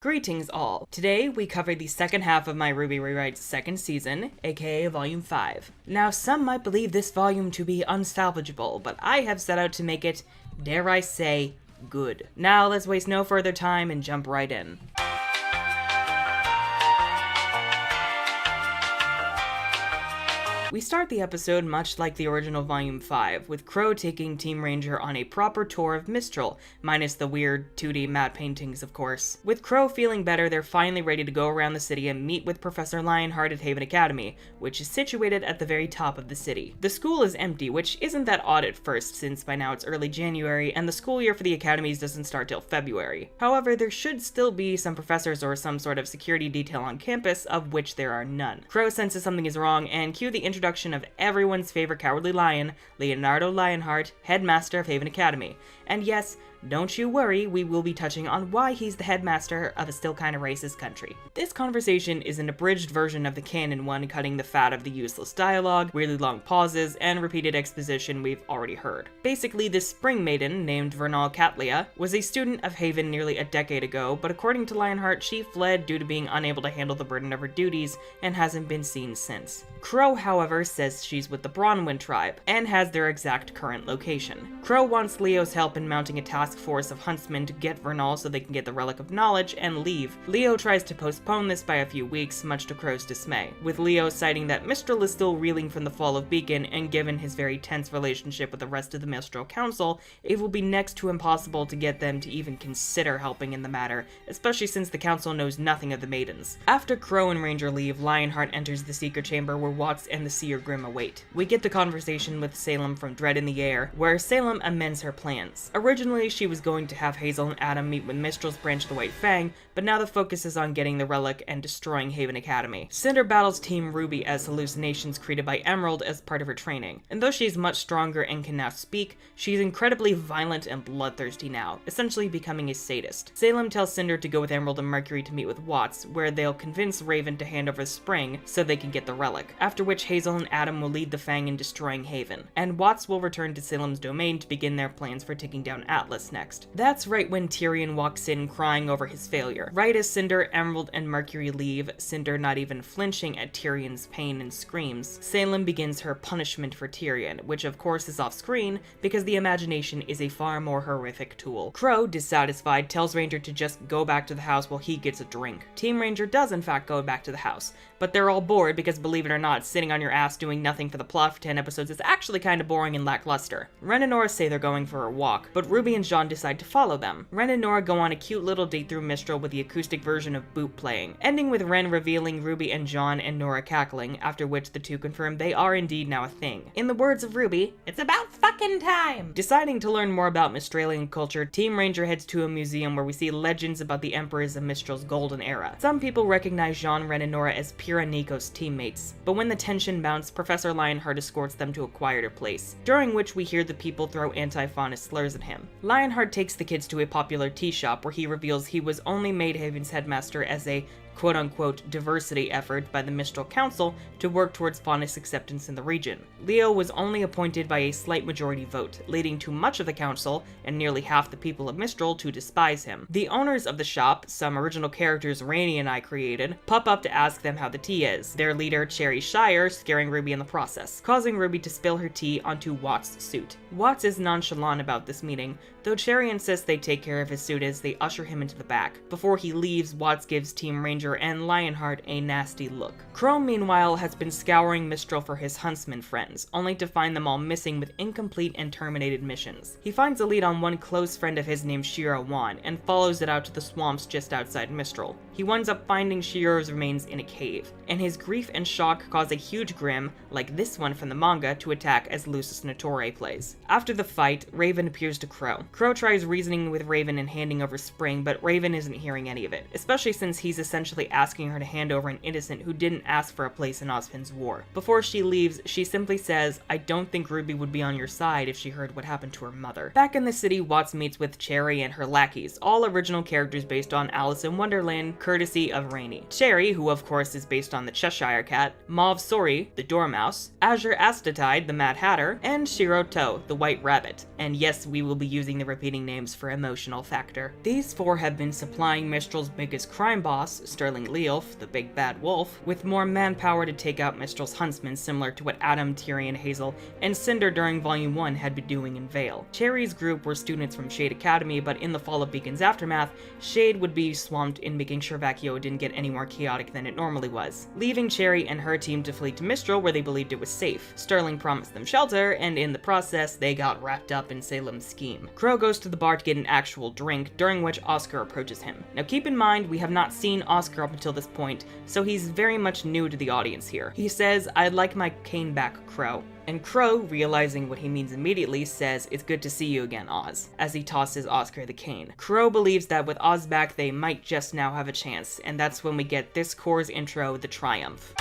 Greetings all. Today we cover the second half of my RWBY Rewrite's second season, aka Volume 5. Now some might believe this volume to be unsalvageable, but I have set out to make it, dare I say, good. Now let's waste no further time and jump right in. We start the episode much like the original Volume 5, with Qrow taking Team Ranger on a proper tour of Mistral, minus the weird 2D matte paintings of course. With Qrow feeling better, they're finally ready to go around the city and meet with Professor Lionheart at Haven Academy, which is situated at the very top of the city. The school is empty, which isn't that odd at first, since by now it's early January, and the school year for the academies doesn't start till February. However, there should still be some professors or some sort of security detail on campus, of which there are none. Qrow senses something is wrong, and cue the introduction of everyone's favorite cowardly lion, Leonardo Lionheart, headmaster of Haven Academy. And yes, don't you worry, we will be touching on why he's the headmaster of a still kinda racist country. This conversation is an abridged version of the canon one, cutting the fat of the useless dialogue, weirdly long pauses, and repeated exposition we've already heard. Basically, this spring maiden, named Vernal Catlia, was a student of Haven nearly a decade ago, but according to Lionheart, she fled due to being unable to handle the burden of her duties, and hasn't been seen since. Qrow, however, says she's with the Bronwyn tribe, and has their exact current location. Qrow wants Leo's help in mounting a task force of huntsmen to get Vernal so they can get the Relic of Knowledge and leave. Leo tries to postpone this by a few weeks, much to Qrow's dismay, with Leo citing that Mistral is still reeling from the fall of Beacon, and given his very tense relationship with the rest of the Mistral Council, it will be next to impossible to get them to even consider helping in the matter, especially since the Council knows nothing of the maidens. After Qrow and Ranger leave, Lionheart enters the secret chamber where Watts and the Seer Grim await. We get the conversation with Salem from Dread in the Air, where Salem amends her plans. Originally, she was going to have Hazel and Adam meet with Mistral's branch of the White Fang, but now the focus is on getting the relic and destroying Haven Academy. Cinder battles Team RWBY as hallucinations created by Emerald as part of her training, and though she's much stronger and can now speak, she's incredibly violent and bloodthirsty now, essentially becoming a sadist. Salem tells Cinder to go with Emerald and Mercury to meet with Watts, where they'll convince Raven to hand over Spring so they can get the relic, after which Hazel and Adam will lead the Fang in destroying Haven, and Watts will return to Salem's domain to begin their plans for taking down Atlas next. That's right when Tyrion walks in crying over his failure. Right as Cinder, Emerald, and Mercury leave, Cinder not even flinching at Tyrion's pain and screams, Salem begins her punishment for Tyrion, which of course is off screen because the imagination is a far more horrific tool. Qrow, dissatisfied, tells Ranger to just go back to the house while he gets a drink. Team Ranger does in fact go back to the house, but they're all bored because, believe it or not, sitting on your ass doing nothing for the plot for 10 episodes is actually kinda boring and lackluster. Ren and Nora say they're going for a walk, but Ruby and Jean decide to follow them. Ren and Nora go on a cute little date through Mistral with the acoustic version of Boot playing, ending with Ren revealing Ruby and Jean and Nora cackling, after which the two confirm they are indeed now a thing. In the words of Ruby, "It's about fucking time!" Deciding to learn more about Mistralian culture, Team Ranger heads to a museum where we see legends about the emperors of Mistral's golden era. Some people recognize Jean, Ren, and Nora as Pyrrha Nikos teammates, but when the tension mounts, Professor Lionheart escorts them to a quieter place, during which we hear the people throw anti-faunist slurs at him. Lionheart takes the kids to a popular tea shop where he reveals he was only made Haven's headmaster as a quote-unquote diversity effort by the Mistral Council to work towards faunist acceptance in the region. Leo was only appointed by a slight majority vote, leading to much of the council, and nearly half the people of Mistral, to despise him. The owners of the shop, some original characters Rainey and I created, pop up to ask them how the tea is, their leader Cherry Shire scaring Ruby in the process, causing Ruby to spill her tea onto Watts' suit. Watts is nonchalant about this meeting, though Cherry insists they take care of his suit as they usher him into the back. Before he leaves, Watts gives Team Ranger and Lionheart a nasty look. Qrow, meanwhile, has been scouring Mistral for his huntsman friends, only to find them all missing with incomplete and terminated missions. He finds a lead on one close friend of his named Shira Wan, and follows it out to the swamps just outside Mistral. He winds up finding Shira's remains in a cave, and his grief and shock cause a huge Grim, like this one from the manga, to attack as Lucis Natore plays. After the fight, Raven appears to Qrow. Qrow tries reasoning with Raven and handing over Spring, but Raven isn't hearing any of it, especially since he's essentially essentially asking her to hand over an innocent who didn't ask for a place in Ozpin's war. Before she leaves, she simply says, "I don't think Ruby would be on your side if she heard what happened to her mother." Back in the city, Watts meets with Cherry and her lackeys, all original characters based on Alice in Wonderland, courtesy of Rainey. Cherry, who of course is based on the Cheshire Cat, Mauve Sori, the Dormouse, Azure Astatide, the Mad Hatter, and Shiro To, the White Rabbit. And yes, we will be using the repeating names for emotional factor. These four have been supplying Mistral's biggest crime boss, Sterling Leolf, the Big Bad Wolf, with more manpower to take out Mistral's huntsmen, similar to what Adam, Tyrion, Hazel, and Cinder during Volume 1 had been doing in Vale. Cherry's group were students from Shade Academy, but in the Fall of Beacon's aftermath, Shade would be swamped in making sure Vacchio didn't get any more chaotic than it normally was, leaving Cherry and her team to flee to Mistral where they believed it was safe. Sterling promised them shelter, and in the process, they got wrapped up in Salem's scheme. Crow goes to the bar to get an actual drink, during which Oscar approaches him. Now keep in mind, we have not seen Oscar up until this point, so he's very much new to the audience here. He says, "I'd like my cane back, Crow." And Crow, realizing what he means immediately, says, "It's good to see you again, Oz," as he tosses Oscar the cane. Crow believes that with Oz back, they might just now have a chance, and that's when we get this core's intro, The Triumph.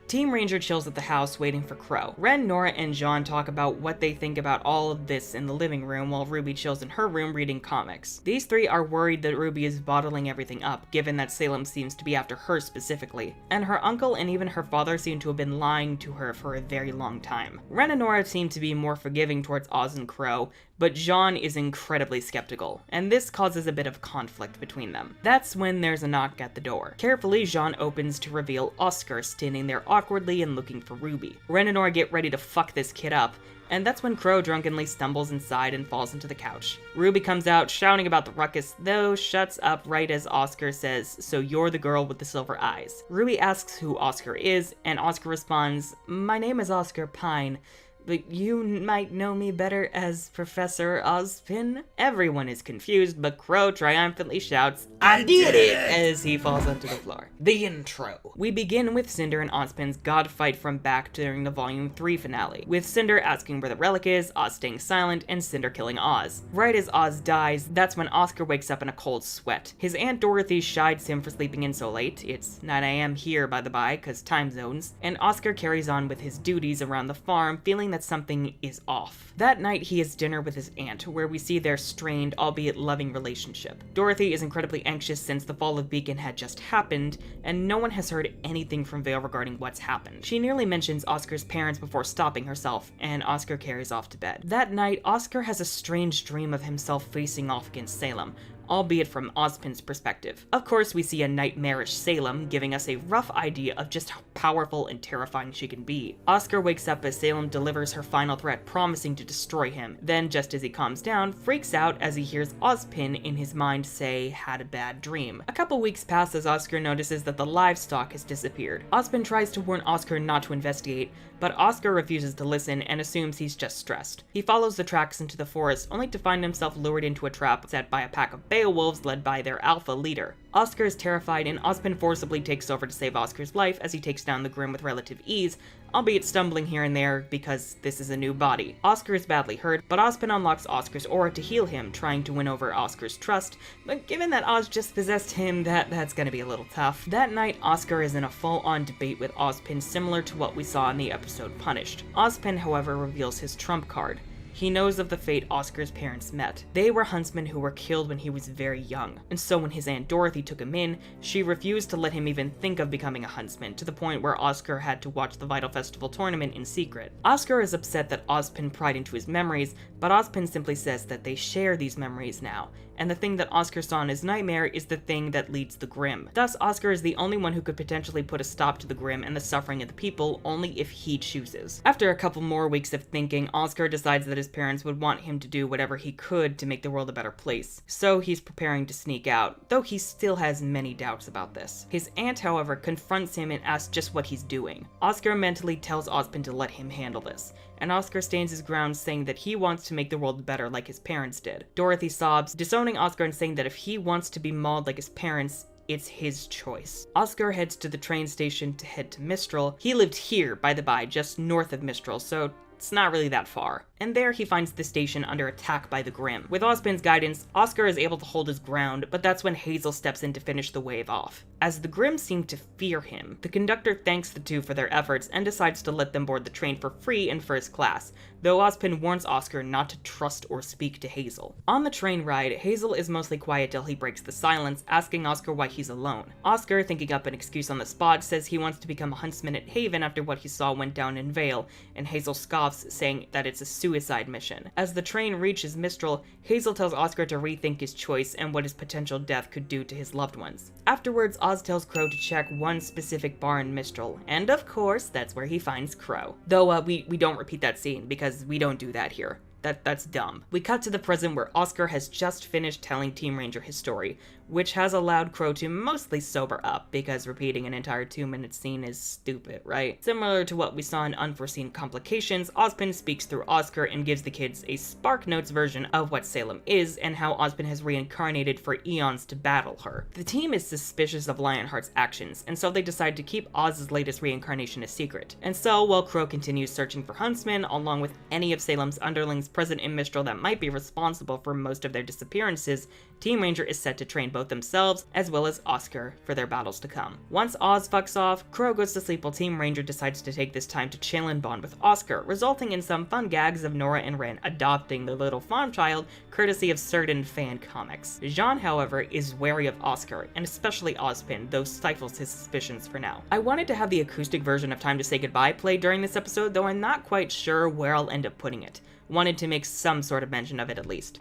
Team Ranger chills at the house waiting for Crow. Ren, Nora, and Jean talk about what they think about all of this in the living room while Ruby chills in her room reading comics. These three are worried that Ruby is bottling everything up, given that Salem seems to be after her specifically, and her uncle and even her father seem to have been lying to her for a very long time. Ren and Nora seem to be more forgiving towards Oz and Crow, but Jean is incredibly skeptical, and this causes a bit of conflict between them. That's when there's a knock at the door. Carefully, Jean opens to reveal Oscar standing there awkwardly and looking for Ruby. Ren and Nora get ready to fuck this kid up, and that's when Crow drunkenly stumbles inside and falls into the couch. Ruby comes out shouting about the ruckus, though shuts up right as Oscar says, "So you're the girl with the silver eyes." Ruby asks who Oscar is, and Oscar responds, "My name is Oscar Pine, but you might know me better as Professor Ozpin." Everyone is confused, but Crow triumphantly shouts, "I did it!" as he falls onto the floor. The intro. We begin with Cinder and Ozpin's god fight from back during the Volume 3 finale, with Cinder asking where the relic is, Oz staying silent, and Cinder killing Oz. Right as Oz dies, that's when Oscar wakes up in a cold sweat. His Aunt Dorothy chides him for sleeping in so late. It's 9 AM here, by the by, cause time zones, and Oscar carries on with his duties around the farm, feeling that something is off. That night, he has dinner with his aunt, where we see their strained, albeit loving relationship. Dorothy is incredibly anxious since the fall of Beacon had just happened, and no one has heard anything from Vale regarding what's happened. She nearly mentions Oscar's parents before stopping herself, and Oscar carries off to bed. That night, Oscar has a strange dream of himself facing off against Salem, albeit from Ozpin's perspective. Of course, we see a nightmarish Salem, giving us a rough idea of just how powerful and terrifying she can be. Oscar wakes up as Salem delivers her final threat, promising to destroy him. Then, just as he calms down, freaks out as he hears Ozpin in his mind say, "Had a bad dream." A couple weeks pass as Oscar notices that the livestock has disappeared. Ozpin tries to warn Oscar not to investigate, but Oscar refuses to listen and assumes he's just stressed. He follows the tracks into the forest, only to find himself lured into a trap set by a pack of Beowulfs led by their alpha leader. Oscar is terrified, and Ozpin forcibly takes over to save Oscar's life as he takes down the Grim with relative ease, albeit stumbling here and there because this is a new body. Oscar is badly hurt, but Ozpin unlocks Oscar's aura to heal him, trying to win over Oscar's trust, but given that Oz just possessed him, that's gonna be a little tough. That night, Oscar is in a full-on debate with Ozpin, similar to what we saw in the episode Punished. Ozpin, however, reveals his trump card. He knows of the fate Oscar's parents met. They were huntsmen who were killed when he was very young, and so when his Aunt Dorothy took him in, she refused to let him even think of becoming a huntsman, to the point where Oscar had to watch the Vital Festival tournament in secret. Oscar is upset that Ozpin pried into his memories, but Ozpin simply says that they share these memories now, and the thing that Oscar saw in his nightmare is the thing that leads the Grim. Thus, Oscar is the only one who could potentially put a stop to the Grim and the suffering of the people, only if he chooses. After a couple more weeks of thinking, Oscar decides that his parents would want him to do whatever he could to make the world a better place. So he's preparing to sneak out, though he still has many doubts about this. His aunt, however, confronts him and asks just what he's doing. Oscar mentally tells Ozpin to let him handle this, and Oscar stands his ground, saying that he wants to make the world better like his parents did. Dorothy sobs, disowning Oscar and saying that if he wants to be mauled like his parents, it's his choice. Oscar heads to the train station to head to Mistral. He lived here, by the by, just north of Mistral, so it's not really that far. And there he finds the station under attack by the Grimm. With Ozpin's guidance, Oscar is able to hold his ground, but that's when Hazel steps in to finish the wave off. As the Grimm seem to fear him, the conductor thanks the two for their efforts and decides to let them board the train for free in first class, though Ozpin warns Oscar not to trust or speak to Hazel. On the train ride, Hazel is mostly quiet till he breaks the silence, asking Oscar why he's alone. Oscar, thinking up an excuse on the spot, says he wants to become a huntsman at Haven after what he saw went down in Vale, and Hazel scoffs, saying that it's a suicide mission. As the train reaches Mistral, Hazel tells Oscar to rethink his choice and what his potential death could do to his loved ones. Afterwards, Oz tells Crow to check one specific bar in Mistral, and of course, that's where he finds Crow. Though we don't repeat that scene, because we don't do that here. That's dumb. We cut to the present where Oscar has just finished telling Team Ranger his story, which has allowed Crow to mostly sober up, because repeating an entire 2-minute scene is stupid, right? Similar to what we saw in Unforeseen Complications, Ozpin speaks through Oscar and gives the kids a Spark Notes version of what Salem is, and how Ozpin has reincarnated for eons to battle her. The team is suspicious of Lionheart's actions, and so they decide to keep Oz's latest reincarnation a secret. And so, while Crow continues searching for Huntsman, along with any of Salem's underlings present in Mistral that might be responsible for most of their disappearances, Team Ranger is set to train both themselves as well as Oscar for their battles to come. Once Oz fucks off, Crow goes to sleep while Team Ranger decides to take this time to chill and bond with Oscar, resulting in some fun gags of Nora and Ren adopting the little farm child, courtesy of certain fan comics. Jean, however, is wary of Oscar, and especially Ozpin, though stifles his suspicions for now. I wanted to have the acoustic version of Time to Say Goodbye play during this episode, though I'm not quite sure where I'll end up putting it. Wanted to make some sort of mention of it at least.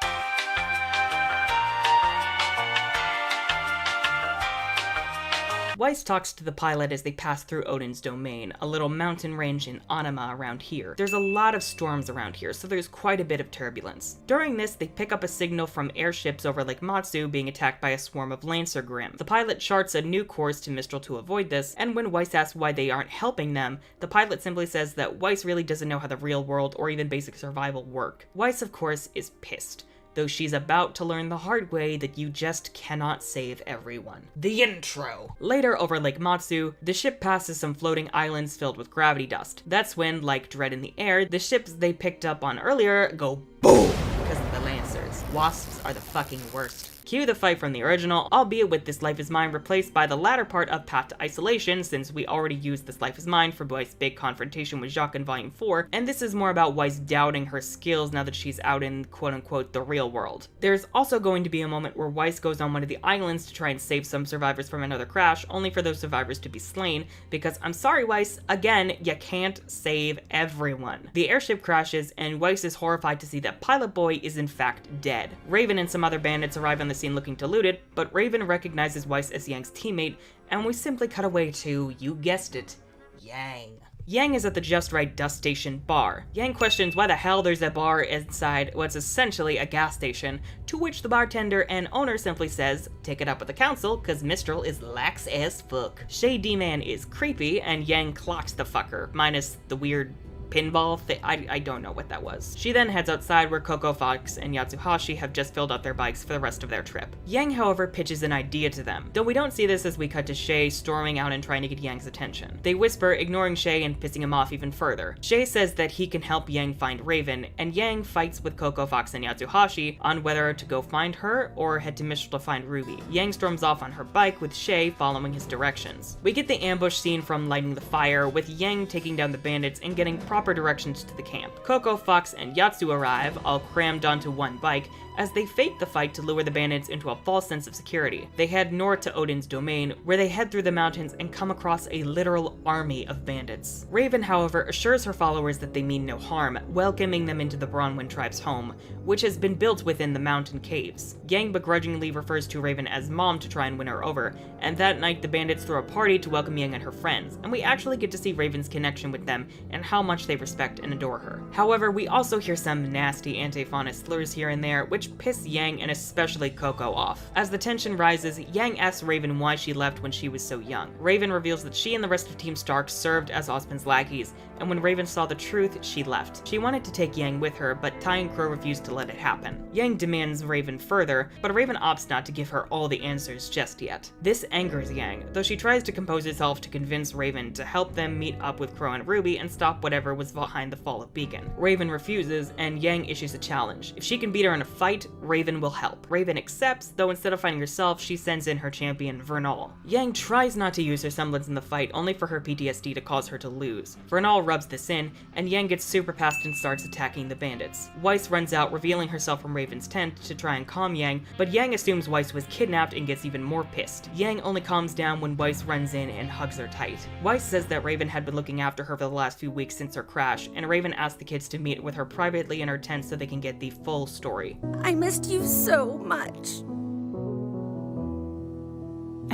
Weiss talks to the pilot as they pass through Odin's domain, a little mountain range in Anima around here. There's a lot of storms around here, so there's quite a bit of turbulence. During this, they pick up a signal from airships over Lake Matsu being attacked by a swarm of Lancer Grimm. The pilot charts a new course to Mistral to avoid this, and when Weiss asks why they aren't helping them, the pilot simply says that Weiss really doesn't know how the real world or even basic survival work. Weiss, of course, is pissed, though she's about to learn the hard way that you just cannot save everyone. The intro! Later, over Lake Matsu, the ship passes some floating islands filled with gravity dust. That's when, like Dread in the Air, the ships they picked up on earlier go BOOM! Because of the Lancers. Wasps are the fucking worst. Cue the fight from the original, albeit with this Life is Mine replaced by the latter part of Path to Isolation, since we already used this Life is Mine for Weiss' big confrontation with Jacques in Volume 4, and this is more about Weiss doubting her skills now that she's out in quote-unquote the real world. There's also going to be a moment where Weiss goes on one of the islands to try and save some survivors from another crash, only for those survivors to be slain, because I'm sorry Weiss, again, you can't save everyone. The airship crashes, and Weiss is horrified to see that Pilot Boy is in fact dead. Raven and some other bandits arrive on the scene looking to loot it, but Raven recognizes Weiss as Yang's teammate, and we simply cut away to, you guessed it, Yang. Yang is at the Just Right Dust Station bar. Yang questions why the hell there's a bar inside what's essentially a gas station, to which the bartender and owner simply says, take it up with the council, cause Mistral is lax as fuck. Shay D-Man is creepy, and Yang clocks the fucker, minus the weird pinball thing. I don't know what that was. She then heads outside where Coco Fox and Yatsuhashi have just filled out their bikes for the rest of their trip. Yang, however, pitches an idea to them, though we don't see this as we cut to Shay storming out and trying to get Yang's attention. They whisper, ignoring Shay and pissing him off even further. Shay says that he can help Yang find Raven, and Yang fights with Coco Fox and Yatsuhashi on whether to go find her or head to Mistral to find Ruby. Yang storms off on her bike with Shay following his directions. We get the ambush scene from Lighting the Fire, with Yang taking down the bandits and getting proper directions to the camp. Coco, Fox, and Yatsu arrive, all crammed onto one bike, as they fake the fight to lure the bandits into a false sense of security. They head north to Odin's domain, where they head through the mountains and come across a literal army of bandits. Raven, however, assures her followers that they mean no harm, welcoming them into the Bronwyn tribe's home, which has been built within the mountain caves. Yang begrudgingly refers to Raven as Mom to try and win her over, and that night the bandits throw a party to welcome Yang and her friends, and we actually get to see Raven's connection with them and how much they respect and adore her. However, we also hear some nasty anti-fauna slurs here and there, which piss Yang and especially Coco off. As the tension rises, Yang asks Raven why she left when she was so young. Raven reveals that she and the rest of Team Stark served as Ozpin's lackeys, and when Raven saw the truth, she left. She wanted to take Yang with her, but Tai and Crow refused to let it happen. Yang demands Raven further, but Raven opts not to give her all the answers just yet. This angers Yang, though she tries to compose herself to convince Raven to help them meet up with Crow and Ruby and stop whatever was behind the fall of Beacon. Raven refuses, and Yang issues a challenge. If she can beat her in a fight, Raven will help. Raven accepts, though instead of fighting herself, she sends in her champion, Vernal. Yang tries not to use her semblance in the fight, only for her PTSD to cause her to lose. Vernal rubs this in, and Yang gets super pissed and starts attacking the bandits. Weiss runs out, revealing herself from Raven's tent to try and calm Yang, but Yang assumes Weiss was kidnapped and gets even more pissed. Yang only calms down when Weiss runs in and hugs her tight. Weiss says that Raven had been looking after her for the last few weeks since her crash, and Raven asks the kids to meet with her privately in her tent so they can get the full story. I missed you so much.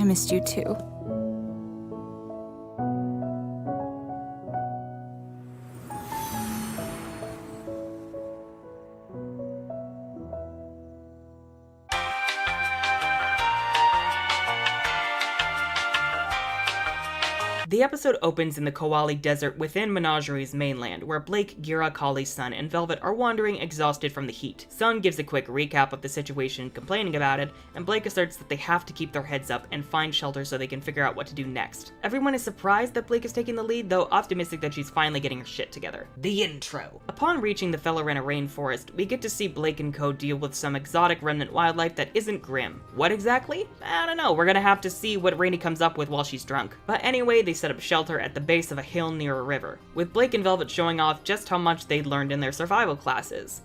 I missed you too. The episode opens in the Kowali Desert within Menagerie's mainland, where Blake, Gira, Kali, Sun, and Velvet are wandering exhausted from the heat. Sun gives a quick recap of the situation, complaining about it, and Blake asserts that they have to keep their heads up and find shelter so they can figure out what to do next. Everyone is surprised that Blake is taking the lead, though optimistic that she's finally getting her shit together. The intro. Upon reaching the Fellerena rainforest, we get to see Blake and co deal with some exotic remnant wildlife that isn't grim. What exactly? I don't know, we're gonna have to see what Rainey comes up with while she's drunk. But anyway, they set up shelter at the base of a hill near a river, with Blake and Velvet showing off just how much they'd learned in their survival classes.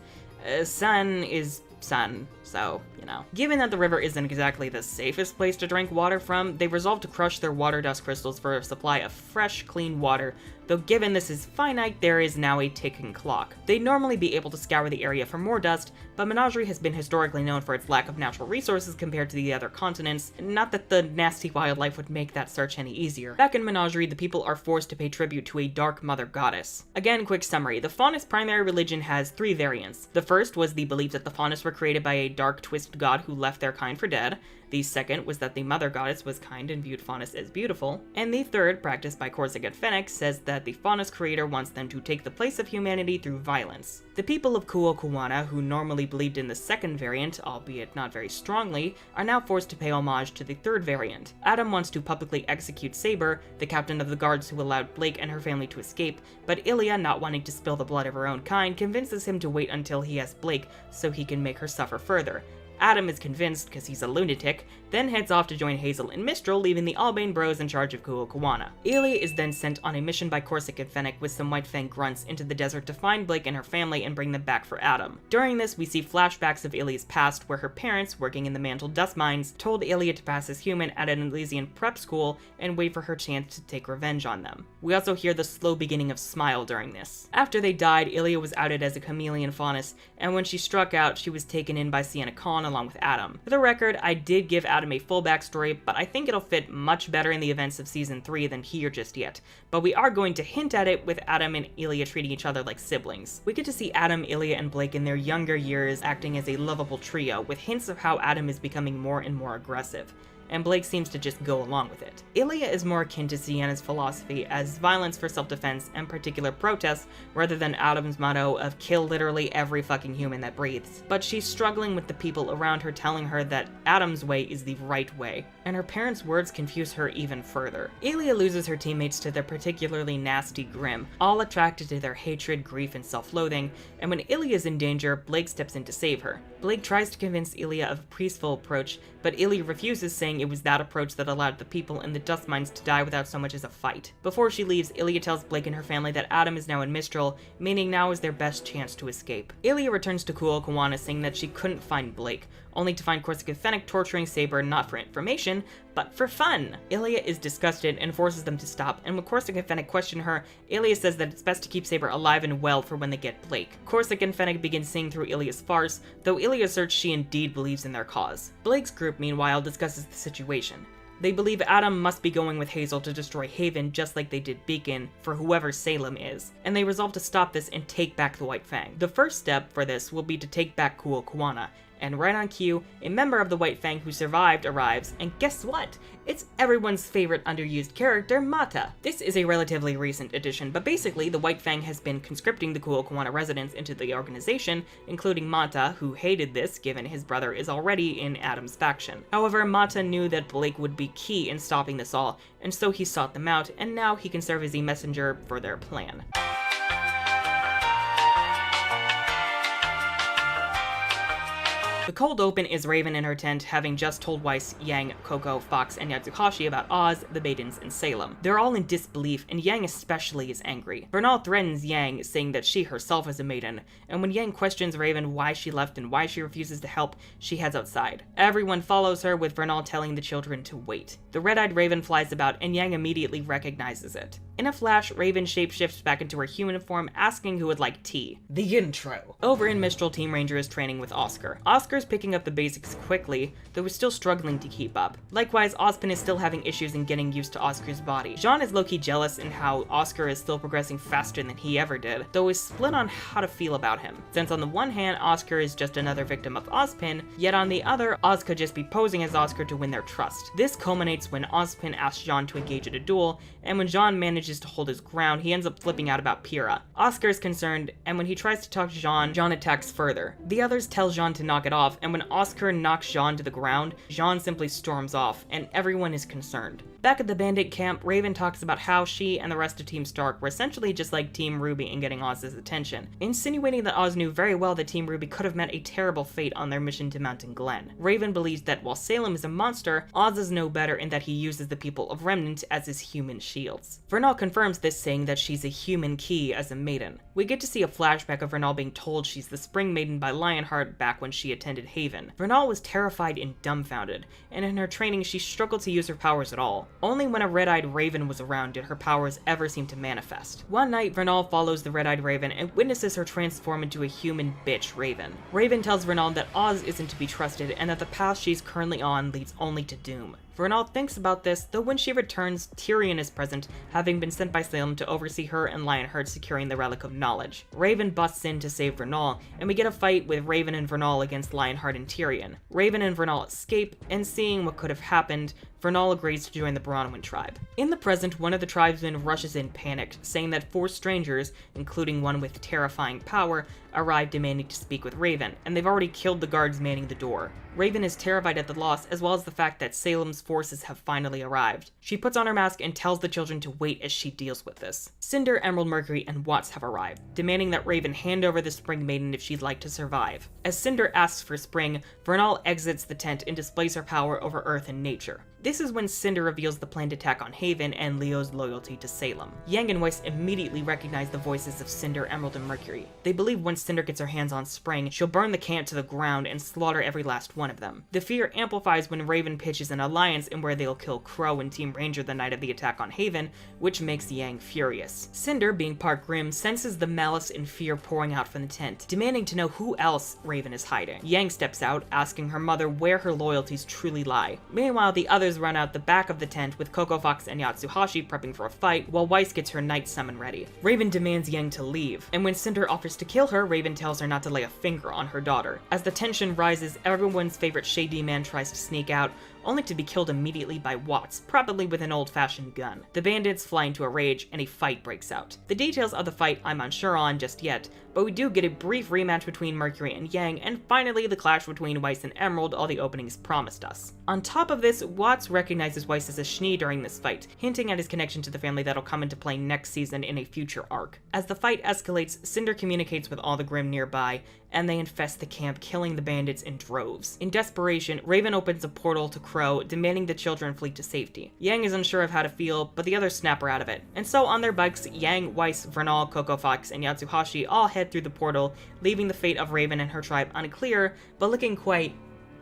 Sun is Sun, so, you know. Given that the river isn't exactly the safest place to drink water from, they resolve to crush their water dust crystals for a supply of fresh, clean water, though given this is finite, there is now a ticking clock. They'd normally be able to scour the area for more dust, but Menagerie has been historically known for its lack of natural resources compared to the other continents, not that the nasty wildlife would make that search any easier. Back in Menagerie, the people are forced to pay tribute to a dark mother goddess. Again, quick summary, the Faunus primary religion has 3 variants. The first was the belief that the Faunus were created by a dark, twisted god who left their kind for dead. The second was that the mother goddess was kind and viewed Faunus as beautiful. And the third, practiced by Corsic and Fennec, says that the Faunus creator wants them to take the place of humanity through violence. The people of Kuokuwana, who normally believed in the second variant, albeit not very strongly, are now forced to pay homage to the third variant. Adam wants to publicly execute Saber, the captain of the guards who allowed Blake and her family to escape, but Ilya, not wanting to spill the blood of her own kind, convinces him to wait until he has Blake so he can make her suffer further. Adam is convinced because he's a lunatic, then heads off to join Hazel and Mistral, leaving the Albane bros in charge of Kuokuwana. Ilya is then sent on a mission by Corsic and Fennec with some White Fang grunts into the desert to find Blake and her family and bring them back for Adam. During this, we see flashbacks of Ilya's past, where her parents, working in the Mantle dust mines, told Ilya to pass as human at an Elysian prep school and wait for her chance to take revenge on them. We also hear the slow beginning of Smile during this. After they died, Ilya was outed as a chameleon faunus, and when she struck out, she was taken in by Sienna Khan along with Adam. For the record, I did give Adam a full backstory, but I think it'll fit much better in the events of Season 3 than here just yet. But we are going to hint at it with Adam and Ilya treating each other like siblings. We get to see Adam, Ilya, and Blake in their younger years acting as a lovable trio, with hints of how Adam is becoming more and more aggressive, and Blake seems to just go along with it. Ilya is more akin to Sienna's philosophy as violence for self-defense and particular protest, rather than Adam's motto of kill literally every fucking human that breathes. But she's struggling with the people around her telling her that Adam's way is the right way, and her parents' words confuse her even further. Ilya loses her teammates to their particularly nasty Grimm, all attracted to their hatred, grief, and self-loathing, and when Ilya's in danger, Blake steps in to save her. Blake tries to convince Ilya of a peaceful approach, but Ilya refuses, saying it was that approach that allowed the people in the dust mines to die without so much as a fight. Before she leaves, Ilya tells Blake and her family that Adam is now in Mistral, meaning now is their best chance to escape. Ilya returns to Kuokuwana, saying that she couldn't find Blake, only to find Corsic and Fennec torturing Saber not for information, but for fun. Ilya is disgusted and forces them to stop, and when Corsic and Fennec question her, Ilya says that it's best to keep Saber alive and well for when they get Blake. Corsic and Fennec begin seeing through Ilya's farce, though Ilya asserts she indeed believes in their cause. Blake's group, meanwhile, discusses the situation. They believe Adam must be going with Hazel to destroy Haven just like they did Beacon for whoever Salem is, and they resolve to stop this and take back the White Fang. The first step for this will be to take back Kuokuwana, and right on cue, a member of the White Fang who survived arrives, and guess what? It's everyone's favorite underused character, Mata. This is a relatively recent addition, but basically the White Fang has been conscripting the Kuokuwana residents into the organization, including Mata, who hated this given his brother is already in Adam's faction. However, Mata knew that Blake would be key in stopping this all, and so he sought them out, and now he can serve as a messenger for their plan. The cold open is Raven in her tent, having just told Weiss, Yang, Coco, Fox, and Yatsuhashi about Oz, the maidens, and Salem. They're all in disbelief, and Yang especially is angry. Vernal threatens Yang, saying that she herself is a maiden, and when Yang questions Raven why she left and why she refuses to help, she heads outside. Everyone follows her, with Vernal telling the children to wait. The red-eyed Raven flies about, and Yang immediately recognizes it. In a flash, Raven shapeshifts back into her human form, asking who would like tea. The intro. Over in Mistral, Team Ranger is training with Oscar. Oscar's picking up the basics quickly, though is still struggling to keep up. Likewise, Ozpin is still having issues in getting used to Oscar's body. Jean is low-key jealous in how Oscar is still progressing faster than he ever did, though is split on how to feel about him. Since on the one hand, Oscar is just another victim of Ozpin, yet on the other, Oz could just be posing as Oscar to win their trust. This culminates when Ozpin asks Jean to engage in a duel, and when Jean manages to hold his ground, he ends up flipping out about Pyrrha. Oscar is concerned, and when he tries to talk to Jean, Jean attacks further. The others tell Jean to knock it off, and when Oscar knocks Jean to the ground, Jean simply storms off, and everyone is concerned. Back at the Bandit camp, Raven talks about how she and the rest of Team Stark were essentially just like Team Ruby in getting Oz's attention, insinuating that Oz knew very well that Team Ruby could have met a terrible fate on their mission to Mountain Glen. Raven believes that while Salem is a monster, Oz is no better in that he uses the people of Remnant as his human shields. Vernal confirms this, saying that she's a human key as a maiden. We get to see a flashback of Vernal being told she's the Spring Maiden by Lionheart back when she attended Haven. Vernal was terrified and dumbfounded, and in her training she struggled to use her powers at all. Only when a red-eyed Raven was around did her powers ever seem to manifest. One night, Vernal follows the red-eyed Raven and witnesses her transform into a human bitch Raven. Raven tells Vernal that Oz isn't to be trusted and that the path she's currently on leads only to doom. Vernal thinks about this, though when she returns, Tyrion is present, having been sent by Salem to oversee her and Lionheart securing the Relic of Knowledge. Raven busts in to save Vernal, and we get a fight with Raven and Vernal against Lionheart and Tyrion. Raven and Vernal escape, and seeing what could have happened, Vernal agrees to join the Bronwyn tribe. In the present, one of the tribesmen rushes in panicked, saying that 4 strangers, including one with terrifying power, arrived demanding to speak with Raven, and they've already killed the guards manning the door. Raven is terrified at the loss, as well as the fact that Salem's forces have finally arrived. She puts on her mask and tells the children to wait as she deals with this. Cinder, Emerald, Mercury, and Watts have arrived, demanding that Raven hand over the Spring Maiden if she'd like to survive. As Cinder asks for Spring, Vernal exits the tent and displays her power over Earth and nature. This is when Cinder reveals the planned attack on Haven and Leo's loyalty to Salem. Yang and Weiss immediately recognize the voices of Cinder, Emerald, and Mercury. They believe once Cinder gets her hands on Spring, she'll burn the camp to the ground and slaughter every last one of them. The fear amplifies when Raven pitches an alliance in where they'll kill Crow and Team Ranger the night of the attack on Haven, which makes Yang furious. Cinder, being part Grimm, senses the malice and fear pouring out from the tent, demanding to know who else Raven is hiding. Yang steps out, asking her mother where her loyalties truly lie. Meanwhile, the others run out the back of the tent with Coco, Fox, and Yatsuhashi prepping for a fight, while Weiss gets her night summon ready. Raven demands Yang to leave, and when Cinder offers to kill her, Raven tells her not to lay a finger on her daughter. As the tension rises, everyone's favorite Shady Man tries to sneak out, only to be killed immediately by Watts, probably with an old-fashioned gun. The bandits fly into a rage, and a fight breaks out. The details of the fight I'm unsure on just yet, but we do get a brief rematch between Mercury and Yang, and finally the clash between Weiss and Emerald all the openings promised us. On top of this, Watts recognizes Weiss as a Schnee during this fight, hinting at his connection to the family that'll come into play next season in a future arc. As the fight escalates, Cinder communicates with all the Grimm nearby, and they infest the camp, killing the bandits in droves. In desperation, Raven opens a portal to Crow, demanding the children flee to safety. Yang is unsure of how to feel, but the others snap her out of it. And so on their bikes, Yang, Weiss, Vernal, Coco, Fox, and Yatsuhashi all head through the portal, leaving the fate of Raven and her tribe unclear, but looking quite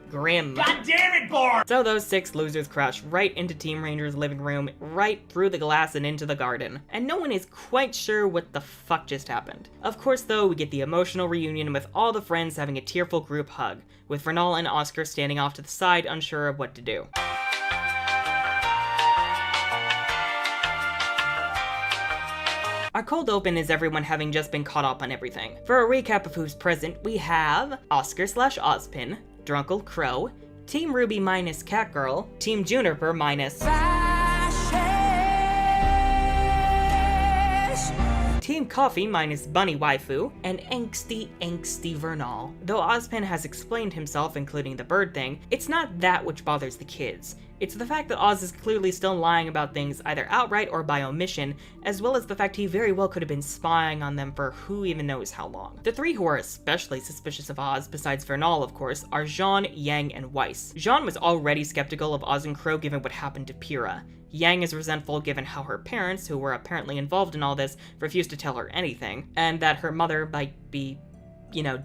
grim. God damn it, Bart! So those 6 losers crash right into Team Ranger's living room, right through the glass and into the garden. And no one is quite sure what the fuck just happened. Of course though, we get the emotional reunion with all the friends having a tearful group hug, with Vernal and Oscar standing off to the side unsure of what to do. Our cold open is everyone having just been caught up on everything. For a recap of who's present, we have Oscar/Ozpin, Drunkle Crow, Team Ruby minus Catgirl, Team Juniper minus Team Team Coffee minus Bunny Waifu, and angsty Vernal. Though Ozpin has explained himself, including the bird thing, it's not that which bothers the kids. It's the fact that Oz is clearly still lying about things either outright or by omission, as well as the fact he very well could have been spying on them for who even knows how long. The three who are especially suspicious of Oz, besides Vernal of course, are Jean, Yang, and Weiss. Jean was already skeptical of Oz and Crow given what happened to Pyrrha. Yang is resentful given how her parents, who were apparently involved in all this, refused to tell her anything, and that her mother might be,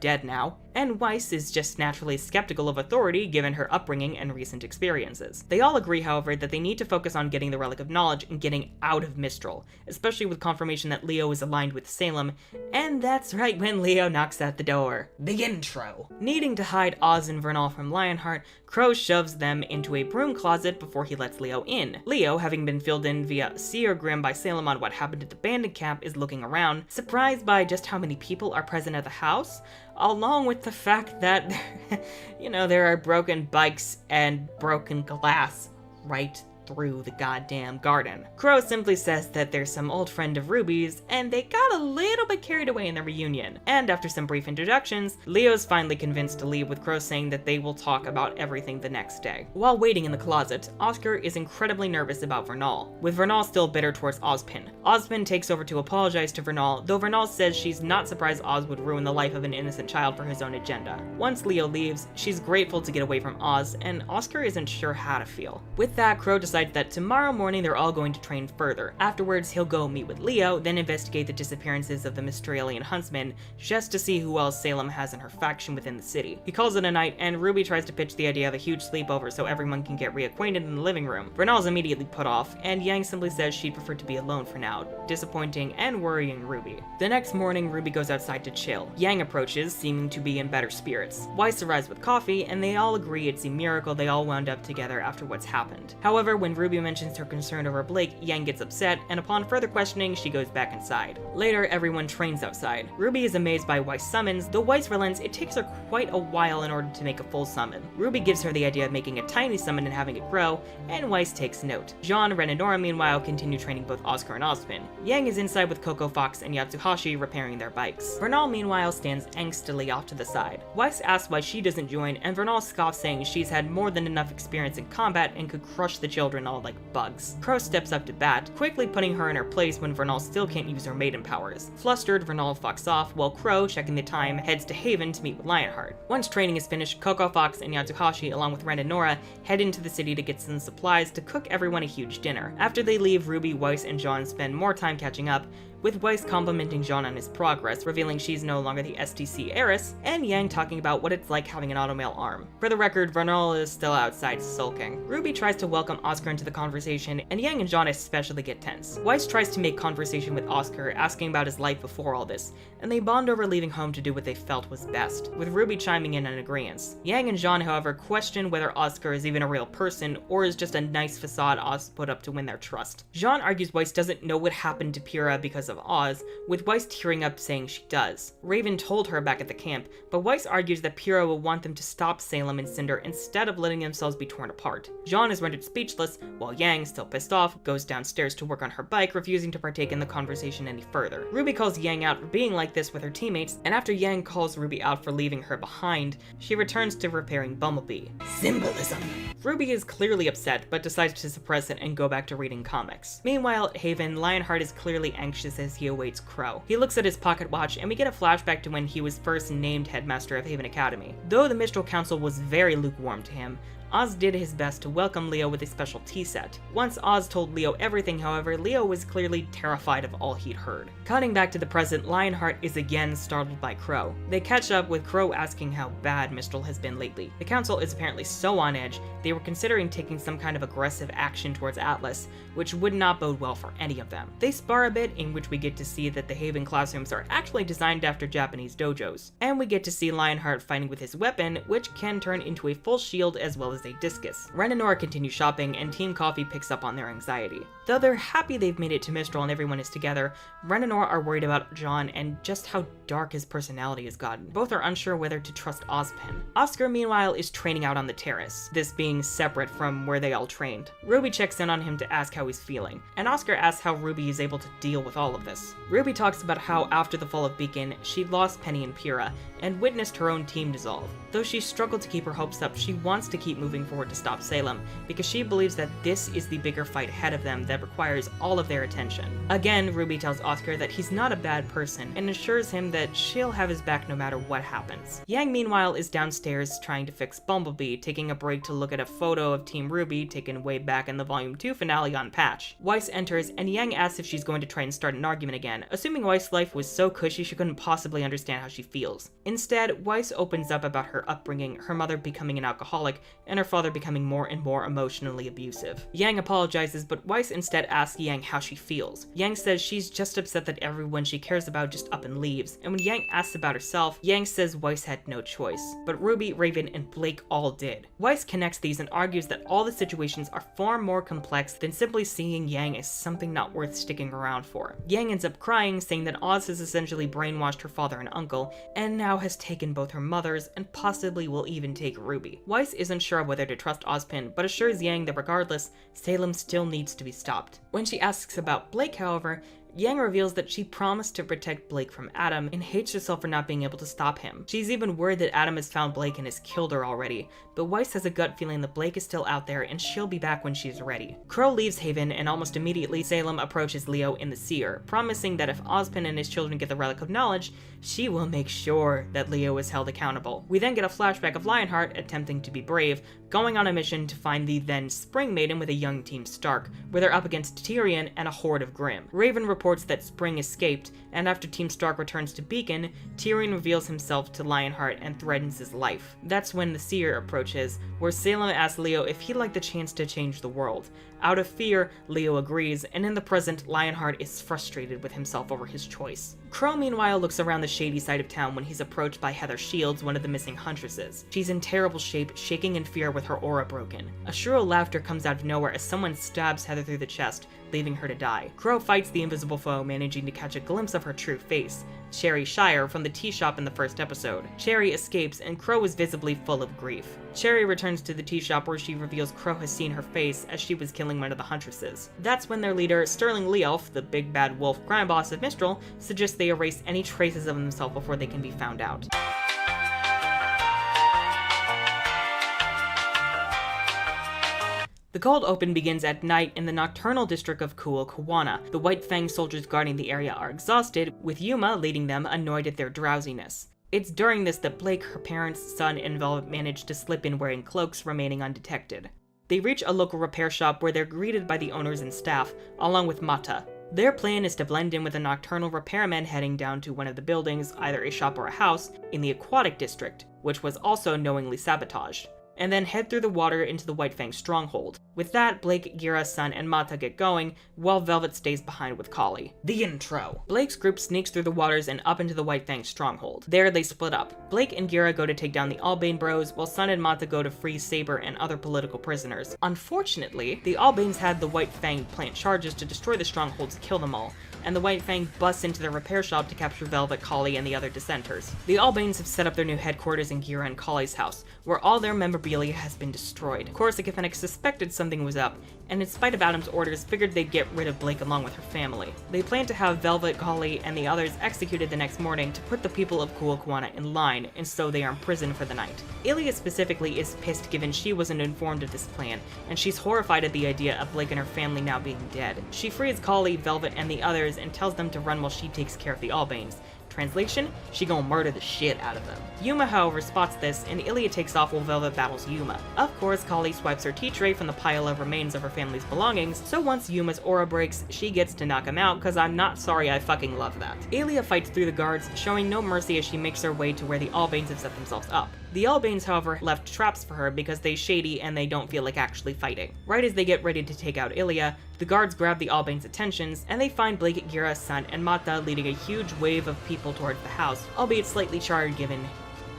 dead now. And Weiss is just naturally skeptical of authority given her upbringing and recent experiences. They all agree, however, that they need to focus on getting the Relic of Knowledge and getting out of Mistral, especially with confirmation that Leo is aligned with Salem, and that's right when Leo knocks at the door. The intro. Needing to hide Oz and Vernal from Lionheart, Crow shoves them into a broom closet before he lets Leo in. Leo, having been filled in via Seer Grim by Salem on what happened at the bandit camp, is looking around, surprised by just how many people are present at the house, along with the fact that, there are broken bikes and broken glass right through the goddamn garden. Crow simply says that there's some old friend of Ruby's, and they got a little bit carried away in the reunion. And after some brief introductions, Leo's finally convinced to leave, with Crow saying that they will talk about everything the next day. While waiting in the closet, Oscar is incredibly nervous about Vernal, with Vernal still bitter towards Ozpin. Ozpin takes over to apologize to Vernal, though Vernal says she's not surprised Oz would ruin the life of an innocent child for his own agenda. Once Leo leaves, she's grateful to get away from Oz, and Oscar isn't sure how to feel. With that, Crow decides that tomorrow morning they're all going to train further. Afterwards, he'll go meet with Leo, then investigate the disappearances of the Mystralian huntsmen, just to see who else Salem has in her faction within the city. He calls it a night, and Ruby tries to pitch the idea of a huge sleepover so everyone can get reacquainted in the living room. Vernal's immediately put off, and Yang simply says she'd prefer to be alone for now, disappointing and worrying Ruby. The next morning, Ruby goes outside to chill. Yang approaches, seeming to be in better spirits. Weiss arrives with coffee, and they all agree it's a miracle they all wound up together after what's happened. However, when Ruby mentions her concern over Blake, Yang gets upset, and upon further questioning, she goes back inside. Later, everyone trains outside. Ruby is amazed by Weiss' summons, though Weiss relents it takes her quite a while in order to make a full summon. Ruby gives her the idea of making a tiny summon and having it grow, and Weiss takes note. Jean, Ren, and Nora, meanwhile, continue training both Oscar and Ozpin. Yang is inside with Coco Fox and Yatsuhashi repairing their bikes. Vernal, meanwhile, stands angstily off to the side. Weiss asks why she doesn't join, and Vernal scoffs, saying she's had more than enough experience in combat and could crush the children all like bugs. Crow steps up to bat, quickly putting her in her place when Vernal still can't use her maiden powers. Flustered, Vernal fucks off, while Crow, checking the time, heads to Haven to meet with Lionheart. Once training is finished, Coco Fox and Yatsuhashi, along with Ren and Nora, head into the city to get some supplies to cook everyone a huge dinner. After they leave, Ruby, Weiss, and Jean spend more time catching up, with Weiss complimenting Jean on his progress, revealing she's no longer the STC heiress, and Yang talking about what it's like having an automail arm. For the record, Vernal is still outside sulking. Ruby tries to welcome Oscar into the conversation, and Yang and Jean especially get tense. Weiss tries to make conversation with Oscar, asking about his life before all this, and they bond over leaving home to do what they felt was best, with Ruby chiming in agreement. Yang and Jean, however, question whether Oscar is even a real person, or is just a nice facade Oz put up to win their trust. Jean argues Weiss doesn't know what happened to Pyrrha because of Oz, with Weiss tearing up saying she does. Raven told her back at the camp, but Weiss argues that Pyrrha will want them to stop Salem and Cinder instead of letting themselves be torn apart. Jean is rendered speechless, while Yang, still pissed off, goes downstairs to work on her bike, refusing to partake in the conversation any further. Ruby calls Yang out for being like this with her teammates, and after Yang calls Ruby out for leaving her behind, she returns to repairing Bumblebee. Symbolism! Ruby is clearly upset, but decides to suppress it and go back to reading comics. Meanwhile, at Haven, Lionheart is clearly anxious as he awaits Crow. He looks at his pocket watch, and we get a flashback to when he was first named headmaster of Haven Academy. Though the Mistral Council was very lukewarm to him, Oz did his best to welcome Leo with a special tea set. Once Oz told Leo everything, however, Leo was clearly terrified of all he'd heard. Cutting back to the present, Lionheart is again startled by Crow. They catch up, with Crow asking how bad Mistral has been lately. The council is apparently so on edge, they were considering taking some kind of aggressive action towards Atlas, which would not bode well for any of them. They spar a bit, in which we get to see that the Haven classrooms are actually designed after Japanese dojos. And we get to see Lionheart fighting with his weapon, which can turn into a full shield as well as a discus. Ren and Nora continue shopping, and Team Coffee picks up on their anxiety. Though they're happy they've made it to Mistral and everyone is together, Ren and Nora are worried about Jean and just how dark his personality has gotten. Both are unsure whether to trust Ozpin. Oscar, meanwhile, is training out on the terrace, this being separate from where they all trained. Ruby checks in on him to ask how he's feeling, and Oscar asks how Ruby is able to deal with all of of this. Ruby talks about how after the fall of Beacon, she lost Penny and Pyrrha, and witnessed her own team dissolve. Though she struggled to keep her hopes up, she wants to keep moving forward to stop Salem, because she believes that this is the bigger fight ahead of them that requires all of their attention. Again, Ruby tells Oscar that he's not a bad person, and assures him that she'll have his back no matter what happens. Yang, meanwhile, is downstairs trying to fix Bumblebee, taking a break to look at a photo of Team Ruby taken way back in the Volume 2 finale on Patch. Weiss enters, and Yang asks if she's going to try and start an argument again, assuming Weiss' life was so cushy she couldn't possibly understand how she feels. Instead, Weiss opens up about her upbringing, her mother becoming an alcoholic, and her father becoming more and more emotionally abusive. Yang apologizes, but Weiss instead asks Yang how she feels. Yang says she's just upset that everyone she cares about just up and leaves, and when Yang asks about herself, Yang says Weiss had no choice, but Ruby, Raven, and Blake all did. Weiss connects these and argues that all the situations are far more complex than simply seeing Yang as something not worth sticking around for. Yang ends up crying, saying that Oz has essentially brainwashed her father and uncle, and now has taken both her mothers, and possibly will even take Ruby. Weiss isn't sure whether to trust Ozpin, but assures Yang that regardless, Salem still needs to be stopped. When she asks about Blake, however, Yang reveals that she promised to protect Blake from Adam and hates herself for not being able to stop him. She's even worried that Adam has found Blake and has killed her already, but Weiss has a gut feeling that Blake is still out there and she'll be back when she's ready. Crow leaves Haven, and almost immediately Salem approaches Leo in the Seer, promising that if Ozpin and his children get the Relic of Knowledge, she will make sure that Leo is held accountable. We then get a flashback of Lionheart attempting to be brave, going on a mission to find the then Spring Maiden with a young Team Stark, where they're up against Tyrion and a horde of Grimm. Raven reports that Spring escaped, and after Team Stark returns to Beacon, Tyrion reveals himself to Lionheart and threatens his life. That's when the Seer approaches, where Salem asks Leo if he'd like the chance to change the world. Out of fear, Leo agrees, and in the present, Lionheart is frustrated with himself over his choice. Crow, meanwhile, looks around the shady side of town when he's approached by Heather Shields, one of the missing huntresses. She's in terrible shape, shaking in fear with her aura broken. A shrill laughter comes out of nowhere as someone stabs Heather through the chest, leaving her to die. Crow fights the invisible foe, managing to catch a glimpse of her true face, Cherry Shire from the tea shop in the first episode. Cherry escapes, and Crow is visibly full of grief. Cherry returns to the tea shop where she reveals Crow has seen her face as she was killing one of the huntresses. That's when their leader, Sterling Leolf, the big bad wolf crime boss of Mistral, suggests they erase any traces of themselves before they can be found out. The cold open begins at night in the nocturnal district of Kuo-Kuwana. The White Fang soldiers guarding the area are exhausted, with Yuma leading them, annoyed at their drowsiness. It's during this that Blake, her parents, son, and Velvet manage to slip in wearing cloaks, remaining undetected. They reach a local repair shop where they're greeted by the owners and staff, along with Mata. Their plan is to blend in with the nocturnal repairmen heading down to one of the buildings, either a shop or a house, in the Aquatic District, which was also knowingly sabotaged, and then head through the water into the White Fang stronghold. With that, Blake, Gira, Sun, and Mata get going, while Velvet stays behind with Kali. The intro. Blake's group sneaks through the waters and up into the White Fang stronghold. There, they split up. Blake and Gira go to take down the Albane Bros, while Sun and Mata go to free Saber and other political prisoners. Unfortunately, the Albanes had the White Fang plant charges to destroy the strongholds and kill them all, and the White Fang busts into the repair shop to capture Velvet, Kali, and the other dissenters. The Albanes have set up their new headquarters in Gira and Kali's house, where all their memorabilia has been destroyed. Corsica Fennec suspected something was up, and in spite of Adam's orders, figured they'd get rid of Blake along with her family. They plan to have Velvet, Kali, and the others executed the next morning to put the people of Kuo-Kuwana in line, and so they are imprisoned for the night. Ilia specifically is pissed given she wasn't informed of this plan, and she's horrified at the idea of Blake and her family now being dead. She frees Kali, Velvet, and the others and tells them to run while she takes care of the Albanes. Translation, she gonna murder the shit out of them. Yuma, however, spots this, and Ilia takes off while Velvet battles Yuma. Of course, Kali swipes her tea tray from the pile of remains of her family's belongings, so once Yuma's aura breaks, she gets to knock him out, cause I'm not sorry, I fucking love that. Ilia fights through the guards, showing no mercy as she makes her way to where the Albanes have set themselves up. The Albanes, however, left traps for her because they're shady and they don't feel like actually fighting. Right as they get ready to take out Ilia, the guards grab the Albanes' attentions, and they find Blake, Gira, Sun, and Mata leading a huge wave of people towards the house, albeit slightly charred given,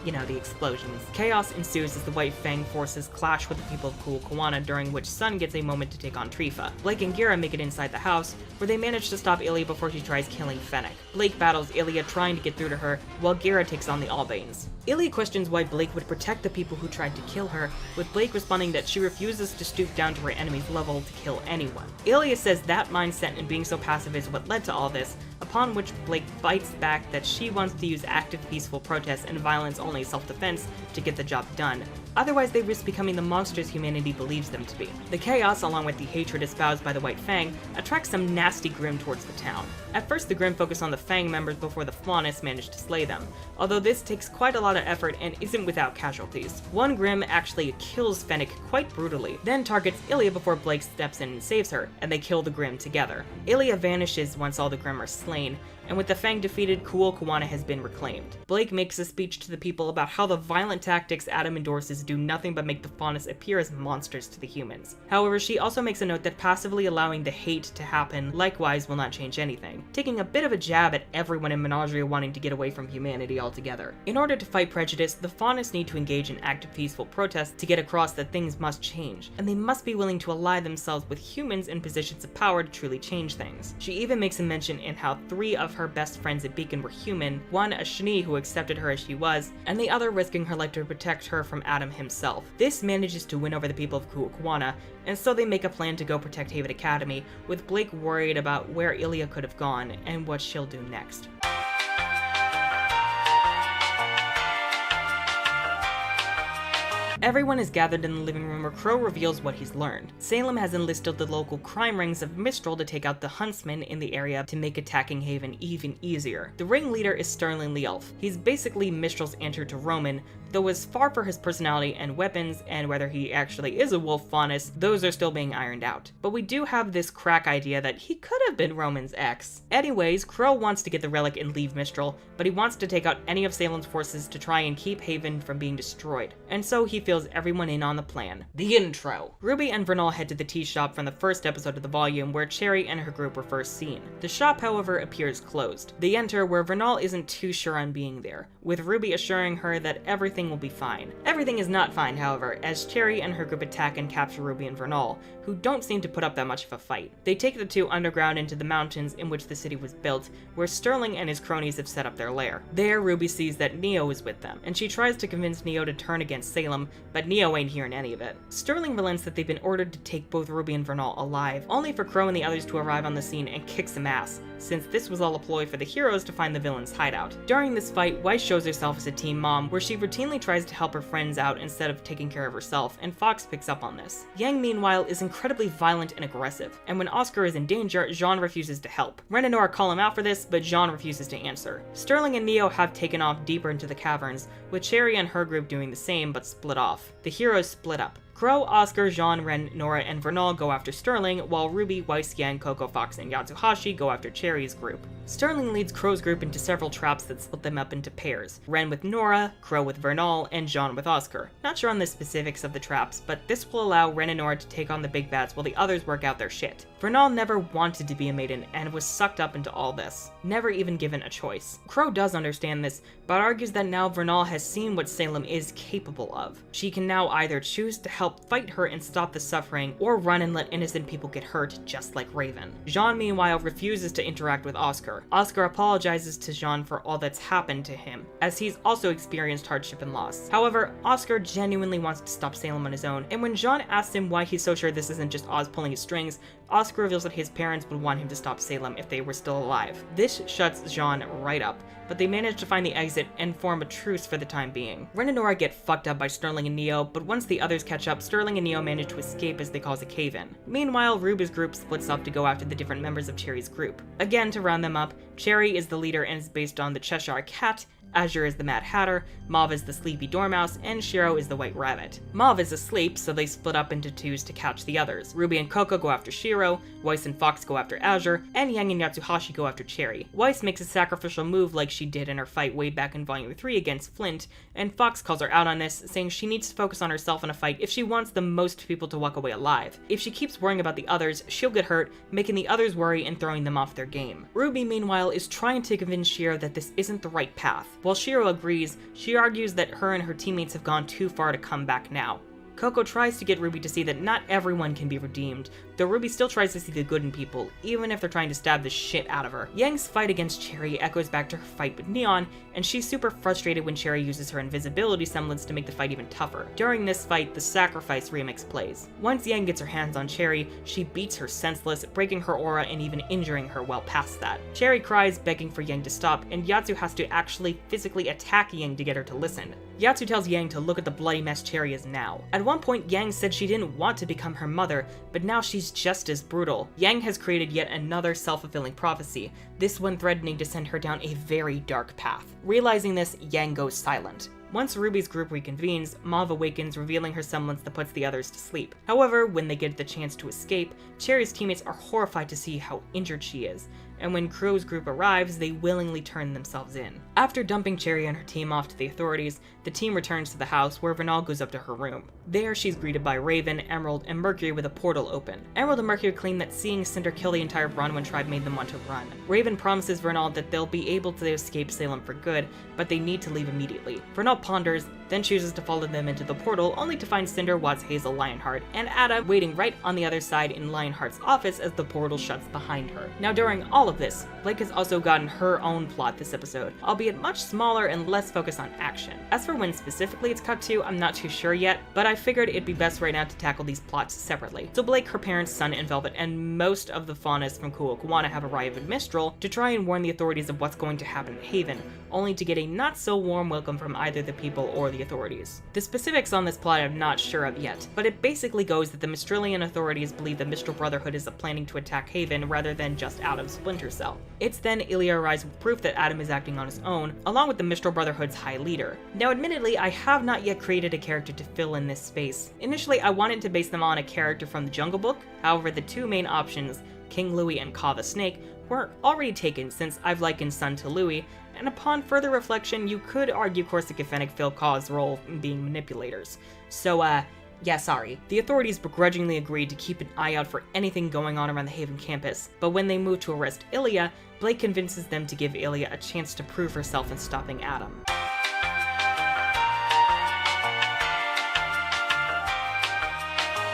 you know, the explosions. Chaos ensues as the White Fang forces clash with the people of Kuo-Kuwana, during which Sun gets a moment to take on Trifa. Blake and Gira make it inside the house, where they manage to stop Ilia before she tries killing Fennec. Blake battles Ilia, trying to get through to her, while Gira takes on the Albanes. Ilia questions why Blake would protect the people who tried to kill her, with Blake responding that she refuses to stoop down to her enemy's level to kill anyone. Ilia says that mindset and being so passive is what led to all this, upon which Blake bites back that she wants to use active peaceful protest and violence only self-defense to get the job done. Otherwise, they risk becoming the monsters humanity believes them to be. The chaos, along with the hatred espoused by the White Fang, attracts some nasty Grimm towards the town. At first, the Grimm focus on the Fang members before the Faunus manage to slay them, although this takes quite a lot of effort and isn't without casualties. One Grimm actually kills Fennec quite brutally, then targets Ilia before Blake steps in and saves her, and they kill the Grimm together. Ilia vanishes once all the Grimm are slain, and with the Fang defeated, Kuokawana has been reclaimed. Blake makes a speech to the people about how the violent tactics Adam endorses do nothing but make the Faunus appear as monsters to the humans. However, she also makes a note that passively allowing the hate to happen likewise will not change anything, taking a bit of a jab at everyone in Menagerie wanting to get away from humanity altogether. In order to fight prejudice, the Faunus need to engage in active peaceful protest to get across that things must change, and they must be willing to ally themselves with humans in positions of power to truly change things. She even makes a mention in how 3 of her best friends at Beacon were human, one a Shni who accepted her as she was, and the other risking her life to protect her from Adam himself. This manages to win over the people of Kuokawana, and so they make a plan to go protect Haven Academy, with Blake worried about where Ilia could have gone and what she'll do next. Everyone is gathered in the living room where Crow reveals what he's learned. Salem has enlisted the local crime rings of Mistral to take out the huntsmen in the area to make attacking Haven even easier. The ringleader is Sterling the Elf. He's basically Mistral's answer to Roman, though as far for his personality and weapons, and whether he actually is a wolf faunus, those are still being ironed out. But we do have this crack idea that he could have been Roman's ex. Anyways, Crow wants to get the relic and leave Mistral, but he wants to take out any of Salem's forces to try and keep Haven from being destroyed, and so he fills everyone in on the plan. The intro. Ruby and Vernal head to the tea shop from the first episode of the volume where Cherry and her group were first seen. The shop, however, appears closed. They enter where Vernal isn't too sure on being there, with Ruby assuring her that everything will be fine. Everything is not fine, however, as Cherry and her group attack and capture Ruby and Vernal, who don't seem to put up that much of a fight. They take the two underground into the mountains in which the city was built, where Sterling and his cronies have set up their lair. There, Ruby sees that Neo is with them, and she tries to convince Neo to turn against Salem, but Neo ain't hearing any of it. Sterling relents that they've been ordered to take both Ruby and Vernal alive, only for Crow and the others to arrive on the scene and kick some ass, since this was all a ploy for the heroes to find the villain's hideout. During this fight, Weiss shows herself as a team mom, where she routinely tries to help her friends out instead of taking care of herself, and Fox picks up on this. Yang, meanwhile, is incredibly violent and aggressive, and when Oscar is in danger, Jean refuses to help. Ren and Nora call him out for this, but Jean refuses to answer. Sterling and Neo have taken off deeper into the caverns, with Cherry and her group doing the same, but split off. The heroes split up. Crow, Oscar, Jean, Ren, Nora, and Vernal go after Sterling, while Ruby, Weiss, Yang, Coco, Fox, and Yatsuhashi go after Cherry's group. Sterling leads Crow's group into several traps that split them up into pairs. Ren with Nora, Crow with Vernal, and Jean with Oscar. Not sure on the specifics of the traps, but this will allow Ren and Nora to take on the big bats while the others work out their shit. Vernal never wanted to be a maiden and was sucked up into all this, never even given a choice. Crow does understand this, but argues that now Vernal has seen what Salem is capable of. She can now either choose to help fight her and stop the suffering, or run and let innocent people get hurt, just like Raven. Jean, meanwhile, refuses to interact with Oscar. Oscar apologizes to Jean for all that's happened to him, as he's also experienced hardship and loss. However, Oscar genuinely wants to stop Salem on his own, and when Jean asks him why he's so sure this isn't just Oz pulling his strings, Oscar reveals that his parents would want him to stop Salem if they were still alive. This shuts Jean right up, but they manage to find the exit and form a truce for the time being. Ren and Nora get fucked up by Sterling and Neo, but once the others catch up, Sterling and Neo manage to escape as they cause a cave-in. Meanwhile, Ruby's group splits up to go after the different members of Cherry's group. Again, to round them up, Cherry is the leader and is based on the Cheshire Cat, Azure is the Mad Hatter, Mauve is the Sleepy Dormouse, and Shiro is the White Rabbit. Mauve is asleep, so they split up into twos to catch the others. Ruby and Coco go after Shiro, Weiss and Fox go after Azure, and Yang and Yatsuhashi go after Cherry. Weiss makes a sacrificial move like she did in her fight way back in Volume 3 against Flint, and Fox calls her out on this, saying she needs to focus on herself in a fight if she wants the most people to walk away alive. If she keeps worrying about the others, she'll get hurt, making the others worry and throwing them off their game. Ruby, meanwhile, is trying to convince Shiro that this isn't the right path. While Shiro agrees, she argues that her and her teammates have gone too far to come back now. Coco tries to get Ruby to see that not everyone can be redeemed, though Ruby still tries to see the good in people, even if they're trying to stab the shit out of her. Yang's fight against Cherry echoes back to her fight with Neon, and she's super frustrated when Cherry uses her invisibility semblance to make the fight even tougher. During this fight, the Sacrifice remix plays. Once Yang gets her hands on Cherry, she beats her senseless, breaking her aura and even injuring her well past that. Cherry cries, begging for Yang to stop, and Yatsu has to actually physically attack Yang to get her to listen. Yatsu tells Yang to look at the bloody mess Cherry is now. At one point, Yang said she didn't want to become her mother, but now she's just as brutal. Yang has created yet another self-fulfilling prophecy, this one threatening to send her down a very dark path. Realizing this, Yang goes silent. Once Ruby's group reconvenes, Mauve awakens, revealing her semblance that puts the others to sleep. However, when they get the chance to escape, Cherry's teammates are horrified to see how injured she is, and when Crow's group arrives, they willingly turn themselves in. After dumping Cherry and her team off to the authorities, the team returns to the house where Vernal goes up to her room. There, she's greeted by Raven, Emerald, and Mercury with a portal open. Emerald and Mercury claim that seeing Cinder kill the entire Bronwyn tribe made them want to run. Raven promises Vernal that they'll be able to escape Salem for good, but they need to leave immediately. Vernal ponders, then chooses to follow them into the portal, only to find Cinder, Watts, Hazel, Lionheart, and Ada waiting right on the other side in Lionheart's office as the portal shuts behind her. Now during all of this, Blake has also gotten her own plot this episode, albeit much smaller and less focused on action. As for when specifically it's cut to, I'm not too sure yet, but I figured it'd be best right now to tackle these plots separately. So Blake, her parents, Sun, and Velvet, and most of the faunus from Kuokuwana have arrived in Mistral to try and warn the authorities of what's going to happen in Haven, only to get a not so warm welcome from either the people or the authorities. The specifics on this plot I'm not sure of yet, but it basically goes that the Mistralian authorities believe the Mistral Brotherhood is planning to attack Haven rather than just Adam's splinter cell. It's then Ilya arrives with proof that Adam is acting on his own, along with the Mistral Brotherhood's high leader. Now admittedly, I have not yet created a character to fill in this space. Initially, I wanted to base them on a character from the Jungle Book, however the two main options, King Louie and Ka the Snake, were already taken since I've likened Sun to Louie, and upon further reflection, you could argue Corsica Fennec fill Ka's role in being manipulators. So, yeah, sorry. The authorities begrudgingly agreed to keep an eye out for anything going on around the Haven campus, but when they move to arrest Ilya, Blake convinces them to give Ilya a chance to prove herself in stopping Adam.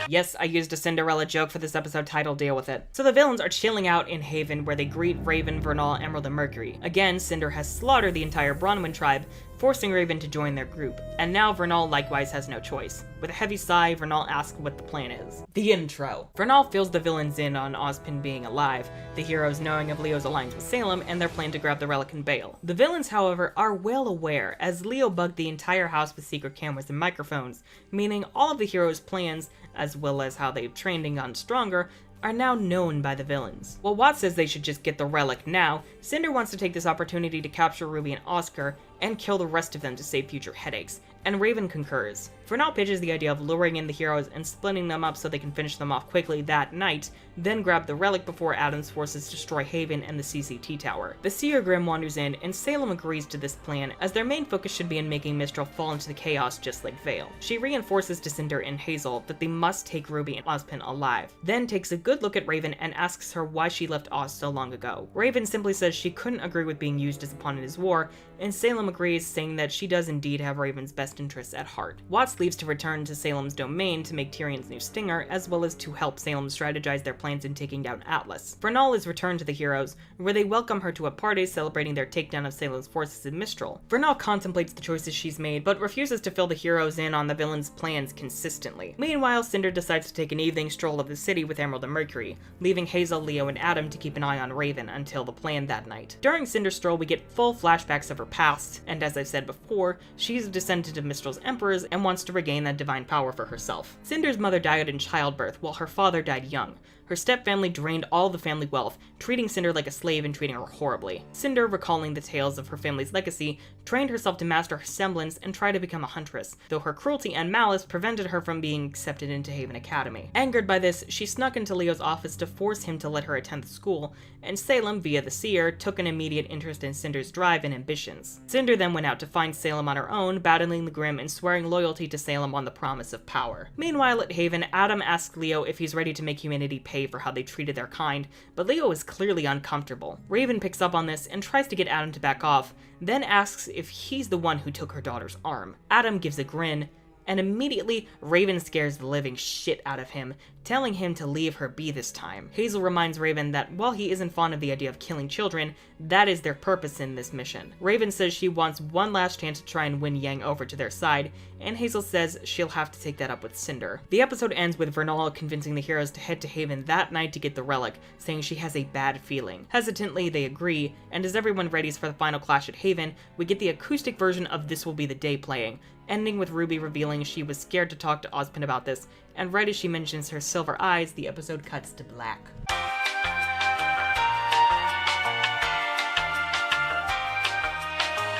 Yes, I used a Cinderella joke for this episode title, deal with it. So the villains are chilling out in Haven where they greet Raven, Vernal, Emerald, and Mercury. Again, Cinder has slaughtered the entire Bronwyn tribe, forcing Raven to join their group, and now Vernal likewise has no choice. With a heavy sigh, Vernal asks what the plan is. The intro. Vernal fills the villains in on Ozpin being alive, the heroes knowing of Leo's alliance with Salem, and their plan to grab the relic and bail. The villains, however, are well aware, as Leo bugged the entire house with secret cameras and microphones, meaning all of the heroes' plans, as well as how they've trained and gotten stronger, are now known by the villains. While Watts says they should just get the relic now, Cinder wants to take this opportunity to capture Ruby and Oscar, and kill the rest of them to save future headaches, and Raven concurs. Vernal pitches the idea of luring in the heroes and splitting them up so they can finish them off quickly that night, then grab the relic before Adam's forces destroy Haven and the CCT tower. The Seer Grim wanders in, and Salem agrees to this plan, as their main focus should be in making Mistral fall into the chaos just like Vale. She reinforces to Cinder and Hazel that they must take Ruby and Ozpin alive, then takes a good look at Raven and asks her why she left Oz so long ago. Raven simply says she couldn't agree with being used as a pawn in his war, and Salem agrees, saying that she does indeed have Raven's best interests at heart. Watts leaves to return to Salem's domain to make Tyrion's new stinger, as well as to help Salem strategize their plans in taking down Atlas. Vernal is returned to the heroes, where they welcome her to a party celebrating their takedown of Salem's forces in Mistral. Vernal contemplates the choices she's made, but refuses to fill the heroes in on the villains' plans consistently. Meanwhile, Cinder decides to take an evening stroll of the city with Emerald and Mercury, leaving Hazel, Leo, and Adam to keep an eye on Raven until the plan that night. During Cinder's stroll, we get full flashbacks of her past, and as I've said before, she's a descendant of Mistral's emperors and wants to regain that divine power for herself. Cinder's mother died in childbirth, while her father died young. Her step-family drained all the family wealth, treating Cinder like a slave and treating her horribly. Cinder, recalling the tales of her family's legacy, trained herself to master her semblance and try to become a huntress, though her cruelty and malice prevented her from being accepted into Haven Academy. Angered by this, she snuck into Leo's office to force him to let her attend the school, and Salem, via the Seer, took an immediate interest in Cinder's drive and ambitions. Cinder then went out to find Salem on her own, battling the Grimm and swearing loyalty to Salem on the promise of power. Meanwhile, at Haven, Adam asks Leo if he's ready to make humanity pay for how they treated their kind, but Leo is clearly uncomfortable. Raven picks up on this and tries to get Adam to back off, then asks if he's the one who took her daughter's arm. Adam gives a grin, and immediately Raven scares the living shit out of him, telling him to leave her be this time. Hazel reminds Raven that while he isn't fond of the idea of killing children, that is their purpose in this mission. Raven says she wants one last chance to try and win Yang over to their side, and Hazel says she'll have to take that up with Cinder. The episode ends with Vernal convincing the heroes to head to Haven that night to get the relic, saying she has a bad feeling. Hesitantly, they agree, and as everyone readies for the final clash at Haven, we get the acoustic version of This Will Be the Day playing, ending with Ruby revealing she was scared to talk to Ozpin about this, and right as she mentions her silver eyes, the episode cuts to black.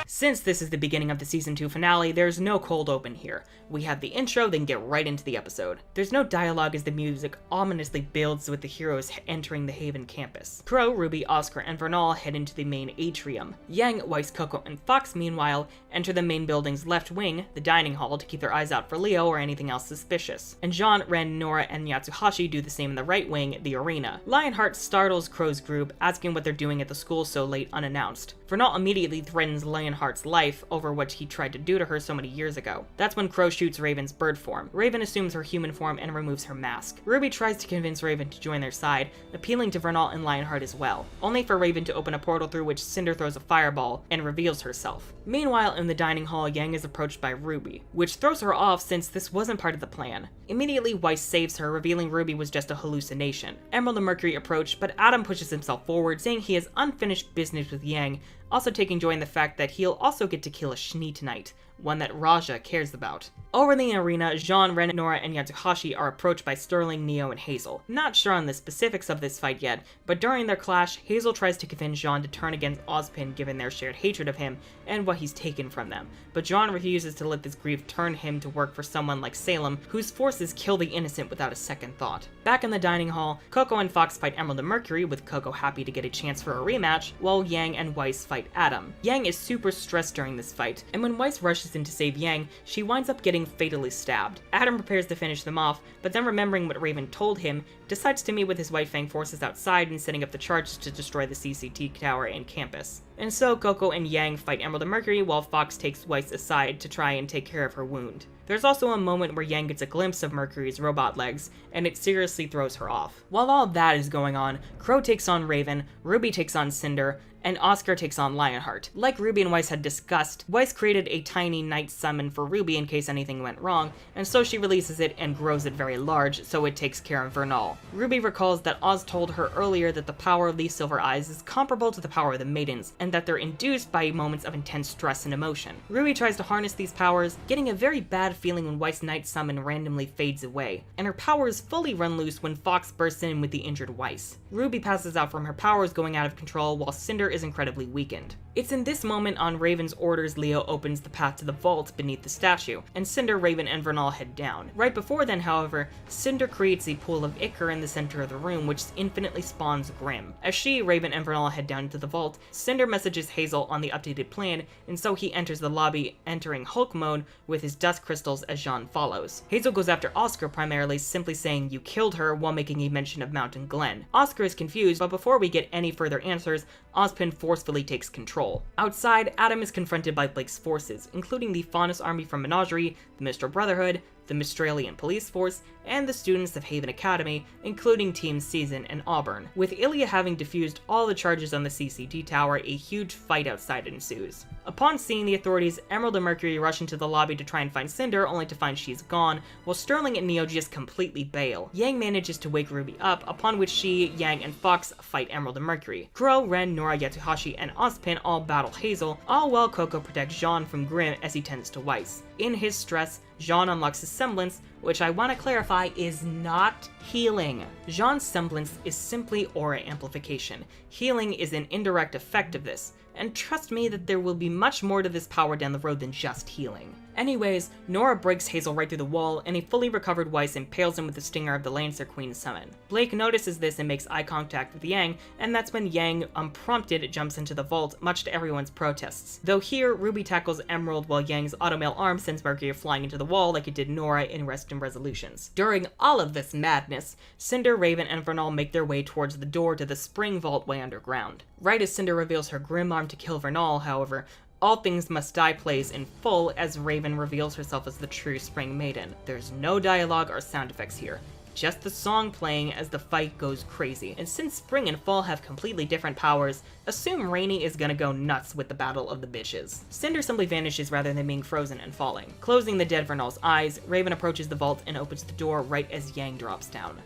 Since this is the beginning of the Season 2 finale, there's no cold open here. We have the intro, then get right into the episode. There's no dialogue as the music ominously builds with the heroes entering the Haven campus. Crow, Ruby, Oscar, and Vernal head into the main atrium. Yang, Weiss, Coco, and Fox, meanwhile, enter the main building's left wing, the dining hall, to keep their eyes out for Leo or anything else suspicious. And Jean, Ren, Nora, and Yatsuhashi do the same in the right wing, the arena. Lionheart startles Crow's group, asking what they're doing at the school so late unannounced. Vernal immediately threatens Lionheart's life over what he tried to do to her so many years ago. That's when Crow shoots Raven's bird form. Raven assumes her human form and removes her mask. Ruby tries to convince Raven to join their side, appealing to Vernal and Lionheart as well, only for Raven to open a portal through which Cinder throws a fireball and reveals herself. Meanwhile, in the dining hall, Yang is approached by Ruby, which throws her off since this wasn't part of the plan. Immediately, Weiss saves her, revealing Ruby was just a hallucination. Emerald and Mercury approach, but Adam pushes himself forward, saying he has unfinished business with Yang, also taking joy in the fact that he'll also get to kill a Schnee tonight, one that Raja cares about. Over in the arena, Jean, Ren, Nora, and Yatsuhashi are approached by Sterling, Neo, and Hazel. Not sure on the specifics of this fight yet, but during their clash, Hazel tries to convince Jean to turn against Ozpin given their shared hatred of him and what he's taken from them, but Jean refuses to let this grief turn him to work for someone like Salem, whose forces kill the innocent without a second thought. Back in the dining hall, Coco and Fox fight Emerald and Mercury, with Coco happy to get a chance for a rematch, while Yang and Weiss fight Adam. Yang is super stressed during this fight, and when Weiss rushes in to save Yang, she winds up getting fatally stabbed. Adam prepares to finish them off, but then remembering what Raven told him, decides to meet with his White Fang forces outside and setting up the charge to destroy the CCT tower and campus. And so Coco and Yang fight Emerald and Mercury while Fox takes Weiss aside to try and take care of her wound. There's also a moment where Yang gets a glimpse of Mercury's robot legs, and it seriously throws her off. While all that is going on, Crow takes on Raven, Ruby takes on Cinder, and Oscar takes on Lionheart. Like Ruby and Weiss had discussed, Weiss created a tiny night summon for Ruby in case anything went wrong, and so she releases it and grows it very large, so it takes care of Vernal. Ruby recalls that Oz told her earlier that the power of these silver eyes is comparable to the power of the maidens, and that they're induced by moments of intense stress and emotion. Ruby tries to harness these powers, getting a very bad feeling when Weiss' night summon randomly fades away, and her powers fully run loose when Fox bursts in with the injured Weiss. Ruby passes out from her powers going out of control, while Cinder is incredibly weakened. It's in this moment on Raven's orders Leo opens the path to the vault beneath the statue, and Cinder, Raven, and Vernal head down. Right before then, however, Cinder creates a pool of ichor in the center of the room, which infinitely spawns Grimm. As she, Raven, and Vernal head down into the vault, Cinder messages Hazel on the updated plan, and so he enters the lobby, entering Hulk mode with his dust crystals as Jean follows. Hazel goes after Oscar primarily, simply saying you killed her while making a mention of Mountain Glen. Oscar is confused, but before we get any further answers, Ozpin forcefully takes control. Outside, Adam is confronted by Blake's forces, including the Faunus army from Menagerie, the Mistral Brotherhood, the Mistralian police force, and the students of Haven Academy, including Team Season and Auburn. With Ilya having defused all the charges on the CCT tower, a huge fight outside ensues. Upon seeing the authorities, Emerald and Mercury rush into the lobby to try and find Cinder, only to find she's gone, while Sterling and Neo just completely bail. Yang manages to wake Ruby up, upon which she, Yang, and Fox fight Emerald and Mercury. Crow, Ren, Nora, Yatsuhashi, and Ozpin all battle Hazel, all while Coco protects Jean from Grimm as he tends to Weiss. In his stress, Jean unlocks his semblance, which I want to clarify is not healing. Jean's semblance is simply aura amplification. Healing is an indirect effect of this, and trust me that there will be much more to this power down the road than just healing. Anyways, Nora breaks Hazel right through the wall, and a fully recovered Weiss impales him with the stinger of the Lancer Queen summon. Blake notices this and makes eye contact with Yang, and that's when Yang, unprompted, jumps into the vault, much to everyone's protests. Though here, Ruby tackles Emerald while Yang's automail arm sends Mercury flying into the wall like it did Nora in Rest and Resolutions. During all of this madness, Cinder, Raven, and Vernal make their way towards the door to the spring vault way underground. Right as Cinder reveals her grim arm to kill Vernal, however, All Things Must Die plays in full as Raven reveals herself as the true Spring Maiden. There's no dialogue or sound effects here, just the song playing as the fight goes crazy. And since Spring and Fall have completely different powers, assume Rainy is gonna go nuts with the Battle of the Bitches. Cinder simply vanishes rather than being frozen and falling. Closing the dead Vernal's eyes, Raven approaches the vault and opens the door right as Yang drops down.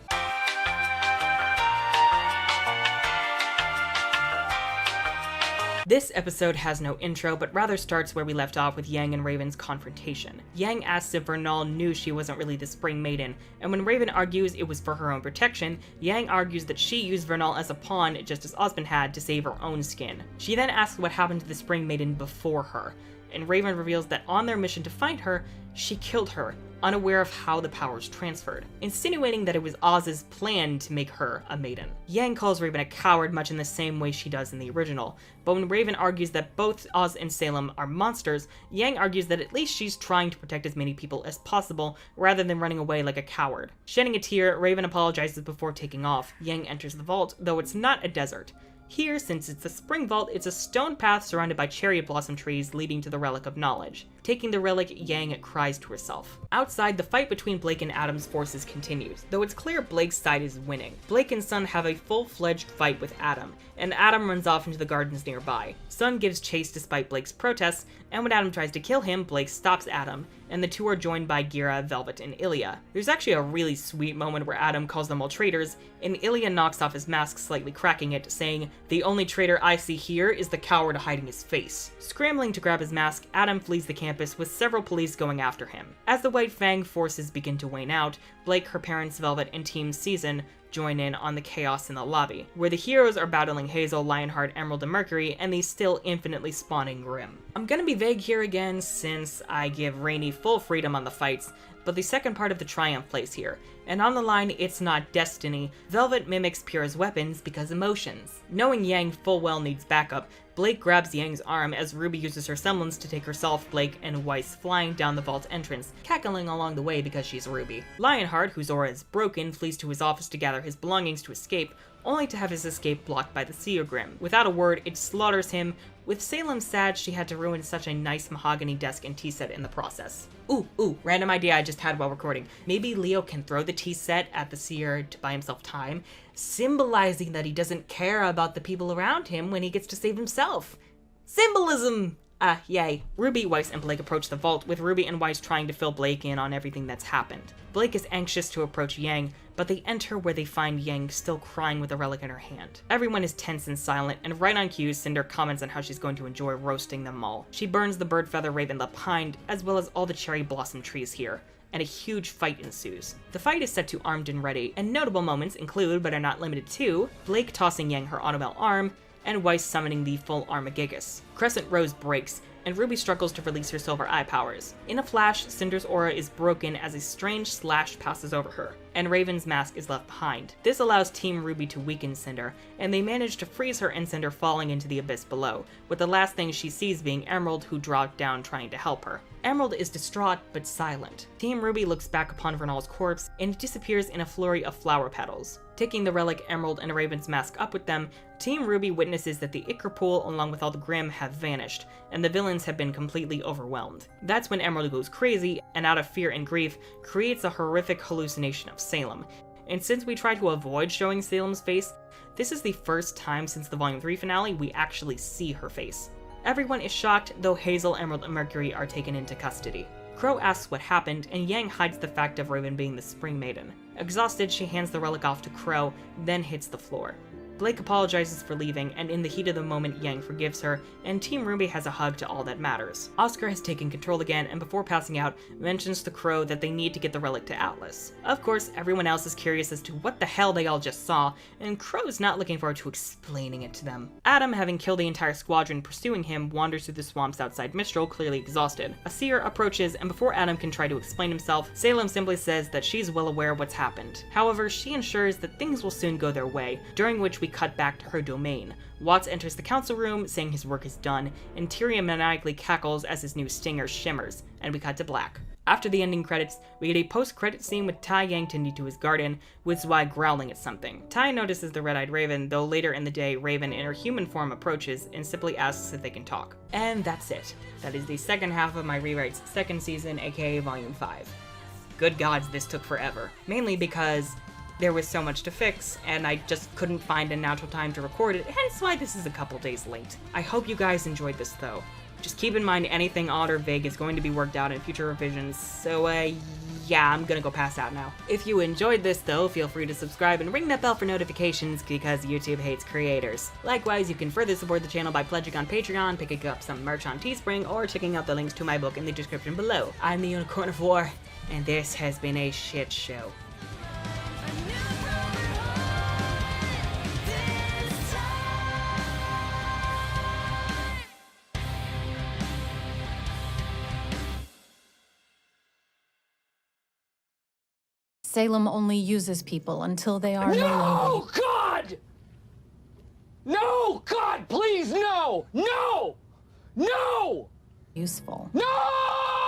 This episode has no intro, but rather starts where we left off with Yang and Raven's confrontation. Yang asks if Vernal knew she wasn't really the Spring Maiden, and when Raven argues it was for her own protection, Yang argues that she used Vernal as a pawn just as Osmond had to save her own skin. She then asks what happened to the Spring Maiden before her, and Raven reveals that on their mission to find her, she killed her, unaware of how the powers transferred, insinuating that it was Oz's plan to make her a maiden. Yang calls Raven a coward much in the same way she does in the original, but when Raven argues that both Oz and Salem are monsters, Yang argues that at least she's trying to protect as many people as possible rather than running away like a coward. Shedding a tear, Raven apologizes before taking off. Yang enters the vault, though it's not a desert. Here, since it's a spring vault, it's a stone path surrounded by cherry blossom trees leading to the Relic of Knowledge. Taking the relic, Yang cries to herself. Outside, the fight between Blake and Adam's forces continues, though it's clear Blake's side is winning. Blake and Sun have a full-fledged fight with Adam, and Adam runs off into the gardens nearby. Sun gives chase despite Blake's protests, and when Adam tries to kill him, Blake stops Adam, and the two are joined by Gira, Velvet, and Ilya. There's actually a really sweet moment where Adam calls them all traitors, and Ilya knocks off his mask, slightly cracking it, saying, "The only traitor I see here is the coward hiding his face." Scrambling to grab his mask, Adam flees the campus with several police going after him. As the White Fang forces begin to wane out, Blake, her parents, Velvet, and Team Season join in on the chaos in the lobby, where the heroes are battling Hazel, Lionheart, Emerald, and Mercury, and the still infinitely spawning Grimm. I'm gonna be vague here again since I give Rainy full freedom on the fights, but the second part of the triumph plays here, and on the line it's not destiny. Velvet mimics Pyrrha's weapons because emotions. Knowing Yang full well needs backup, Blake grabs Yang's arm as Ruby uses her semblance to take herself, Blake, and Weiss flying down the vault entrance, cackling along the way because she's Ruby. Lionheart, whose aura is broken, flees to his office to gather his belongings to escape, only to have his escape blocked by the Seer Grimm. Without a word, it slaughters him, with Salem sad she had to ruin such a nice mahogany desk and tea set in the process. Ooh, random idea I just had while recording. Maybe Leo can throw the tea set at the Seer to buy himself time, symbolizing that he doesn't care about the people around him when he gets to save himself. Symbolism! Yay. Ruby, Weiss, and Blake approach the vault, with Ruby and Weiss trying to fill Blake in on everything that's happened. Blake is anxious to approach Yang, but they enter where they find Yang still crying with the relic in her hand. Everyone is tense and silent, and right on cue, Cinder comments on how she's going to enjoy roasting them all. She burns the bird feather Raven left behind, as well as all the cherry blossom trees here, and a huge fight ensues. The fight is set to Armed and Ready, and notable moments include, but are not limited to, Blake tossing Yang her Automel arm, and Weiss summoning the full Armagigas. Crescent Rose breaks, and Ruby struggles to release her silver eye powers. In a flash, Cinder's aura is broken as a strange slash passes over her, and Raven's mask is left behind. This allows Team Ruby to weaken Cinder, and they manage to freeze her and Cinder falling into the abyss below, with the last thing she sees being Emerald, who dropped down trying to help her. Emerald is distraught but silent. Team Ruby looks back upon Vernal's corpse and disappears in a flurry of flower petals. Taking the relic, Emerald, and Raven's mask up with them, Team Ruby witnesses that the Ichor pool along with all the Grimm have vanished, and the villains have been completely overwhelmed. That's when Emerald goes crazy, and out of fear and grief, creates a horrific hallucination of Salem. And since we try to avoid showing Salem's face, this is the first time since the Volume 3 finale we actually see her face. Everyone is shocked, though Hazel, Emerald, and Mercury are taken into custody. Crow asks what happened, and Yang hides the fact of Raven being the Spring Maiden. Exhausted, she hands the relic off to Crow, then hits the floor. Blake apologizes for leaving, and in the heat of the moment, Yang forgives her, and Team Ruby has a hug to all that matters. Oscar has taken control again, and before passing out, mentions to Crow that they need to get the relic to Atlas. Of course, everyone else is curious as to what the hell they all just saw, and Crow's not looking forward to explaining it to them. Adam, having killed the entire squadron pursuing him, wanders through the swamps outside Mistral, clearly exhausted. A seer approaches, and before Adam can try to explain himself, Salem simply says that she's well aware of what's happened. However, she ensures that things will soon go their way, during which we cut back to her domain. Watts enters the council room, saying his work is done, and Tyrion maniacally cackles as his new stinger shimmers, and we cut to black. After the ending credits, we get a post-credit scene with Tai yanked into his garden, with Zwei growling at something. Tai notices the red-eyed Raven, though later in the day, Raven in her human form approaches and simply asks if they can talk. And that's it. That is the second half of my rewrites second season, aka Volume 5. Good gods, this took forever. Mainly because there was so much to fix, and I just couldn't find a natural time to record it, hence why this is a couple days late. I hope you guys enjoyed this though. Just keep in mind anything odd or vague is going to be worked out in future revisions, so yeah, I'm gonna go pass out now. If you enjoyed this though, feel free to subscribe and ring that bell for notifications because YouTube hates creators. Likewise, you can further support the channel by pledging on Patreon, picking up some merch on Teespring, or checking out the links to my book in the description below. I'm the Unicorn of War, and this has been a shit show. Salem only uses people until they are no longer No, God! No, God, please, no! No! No! useful. No!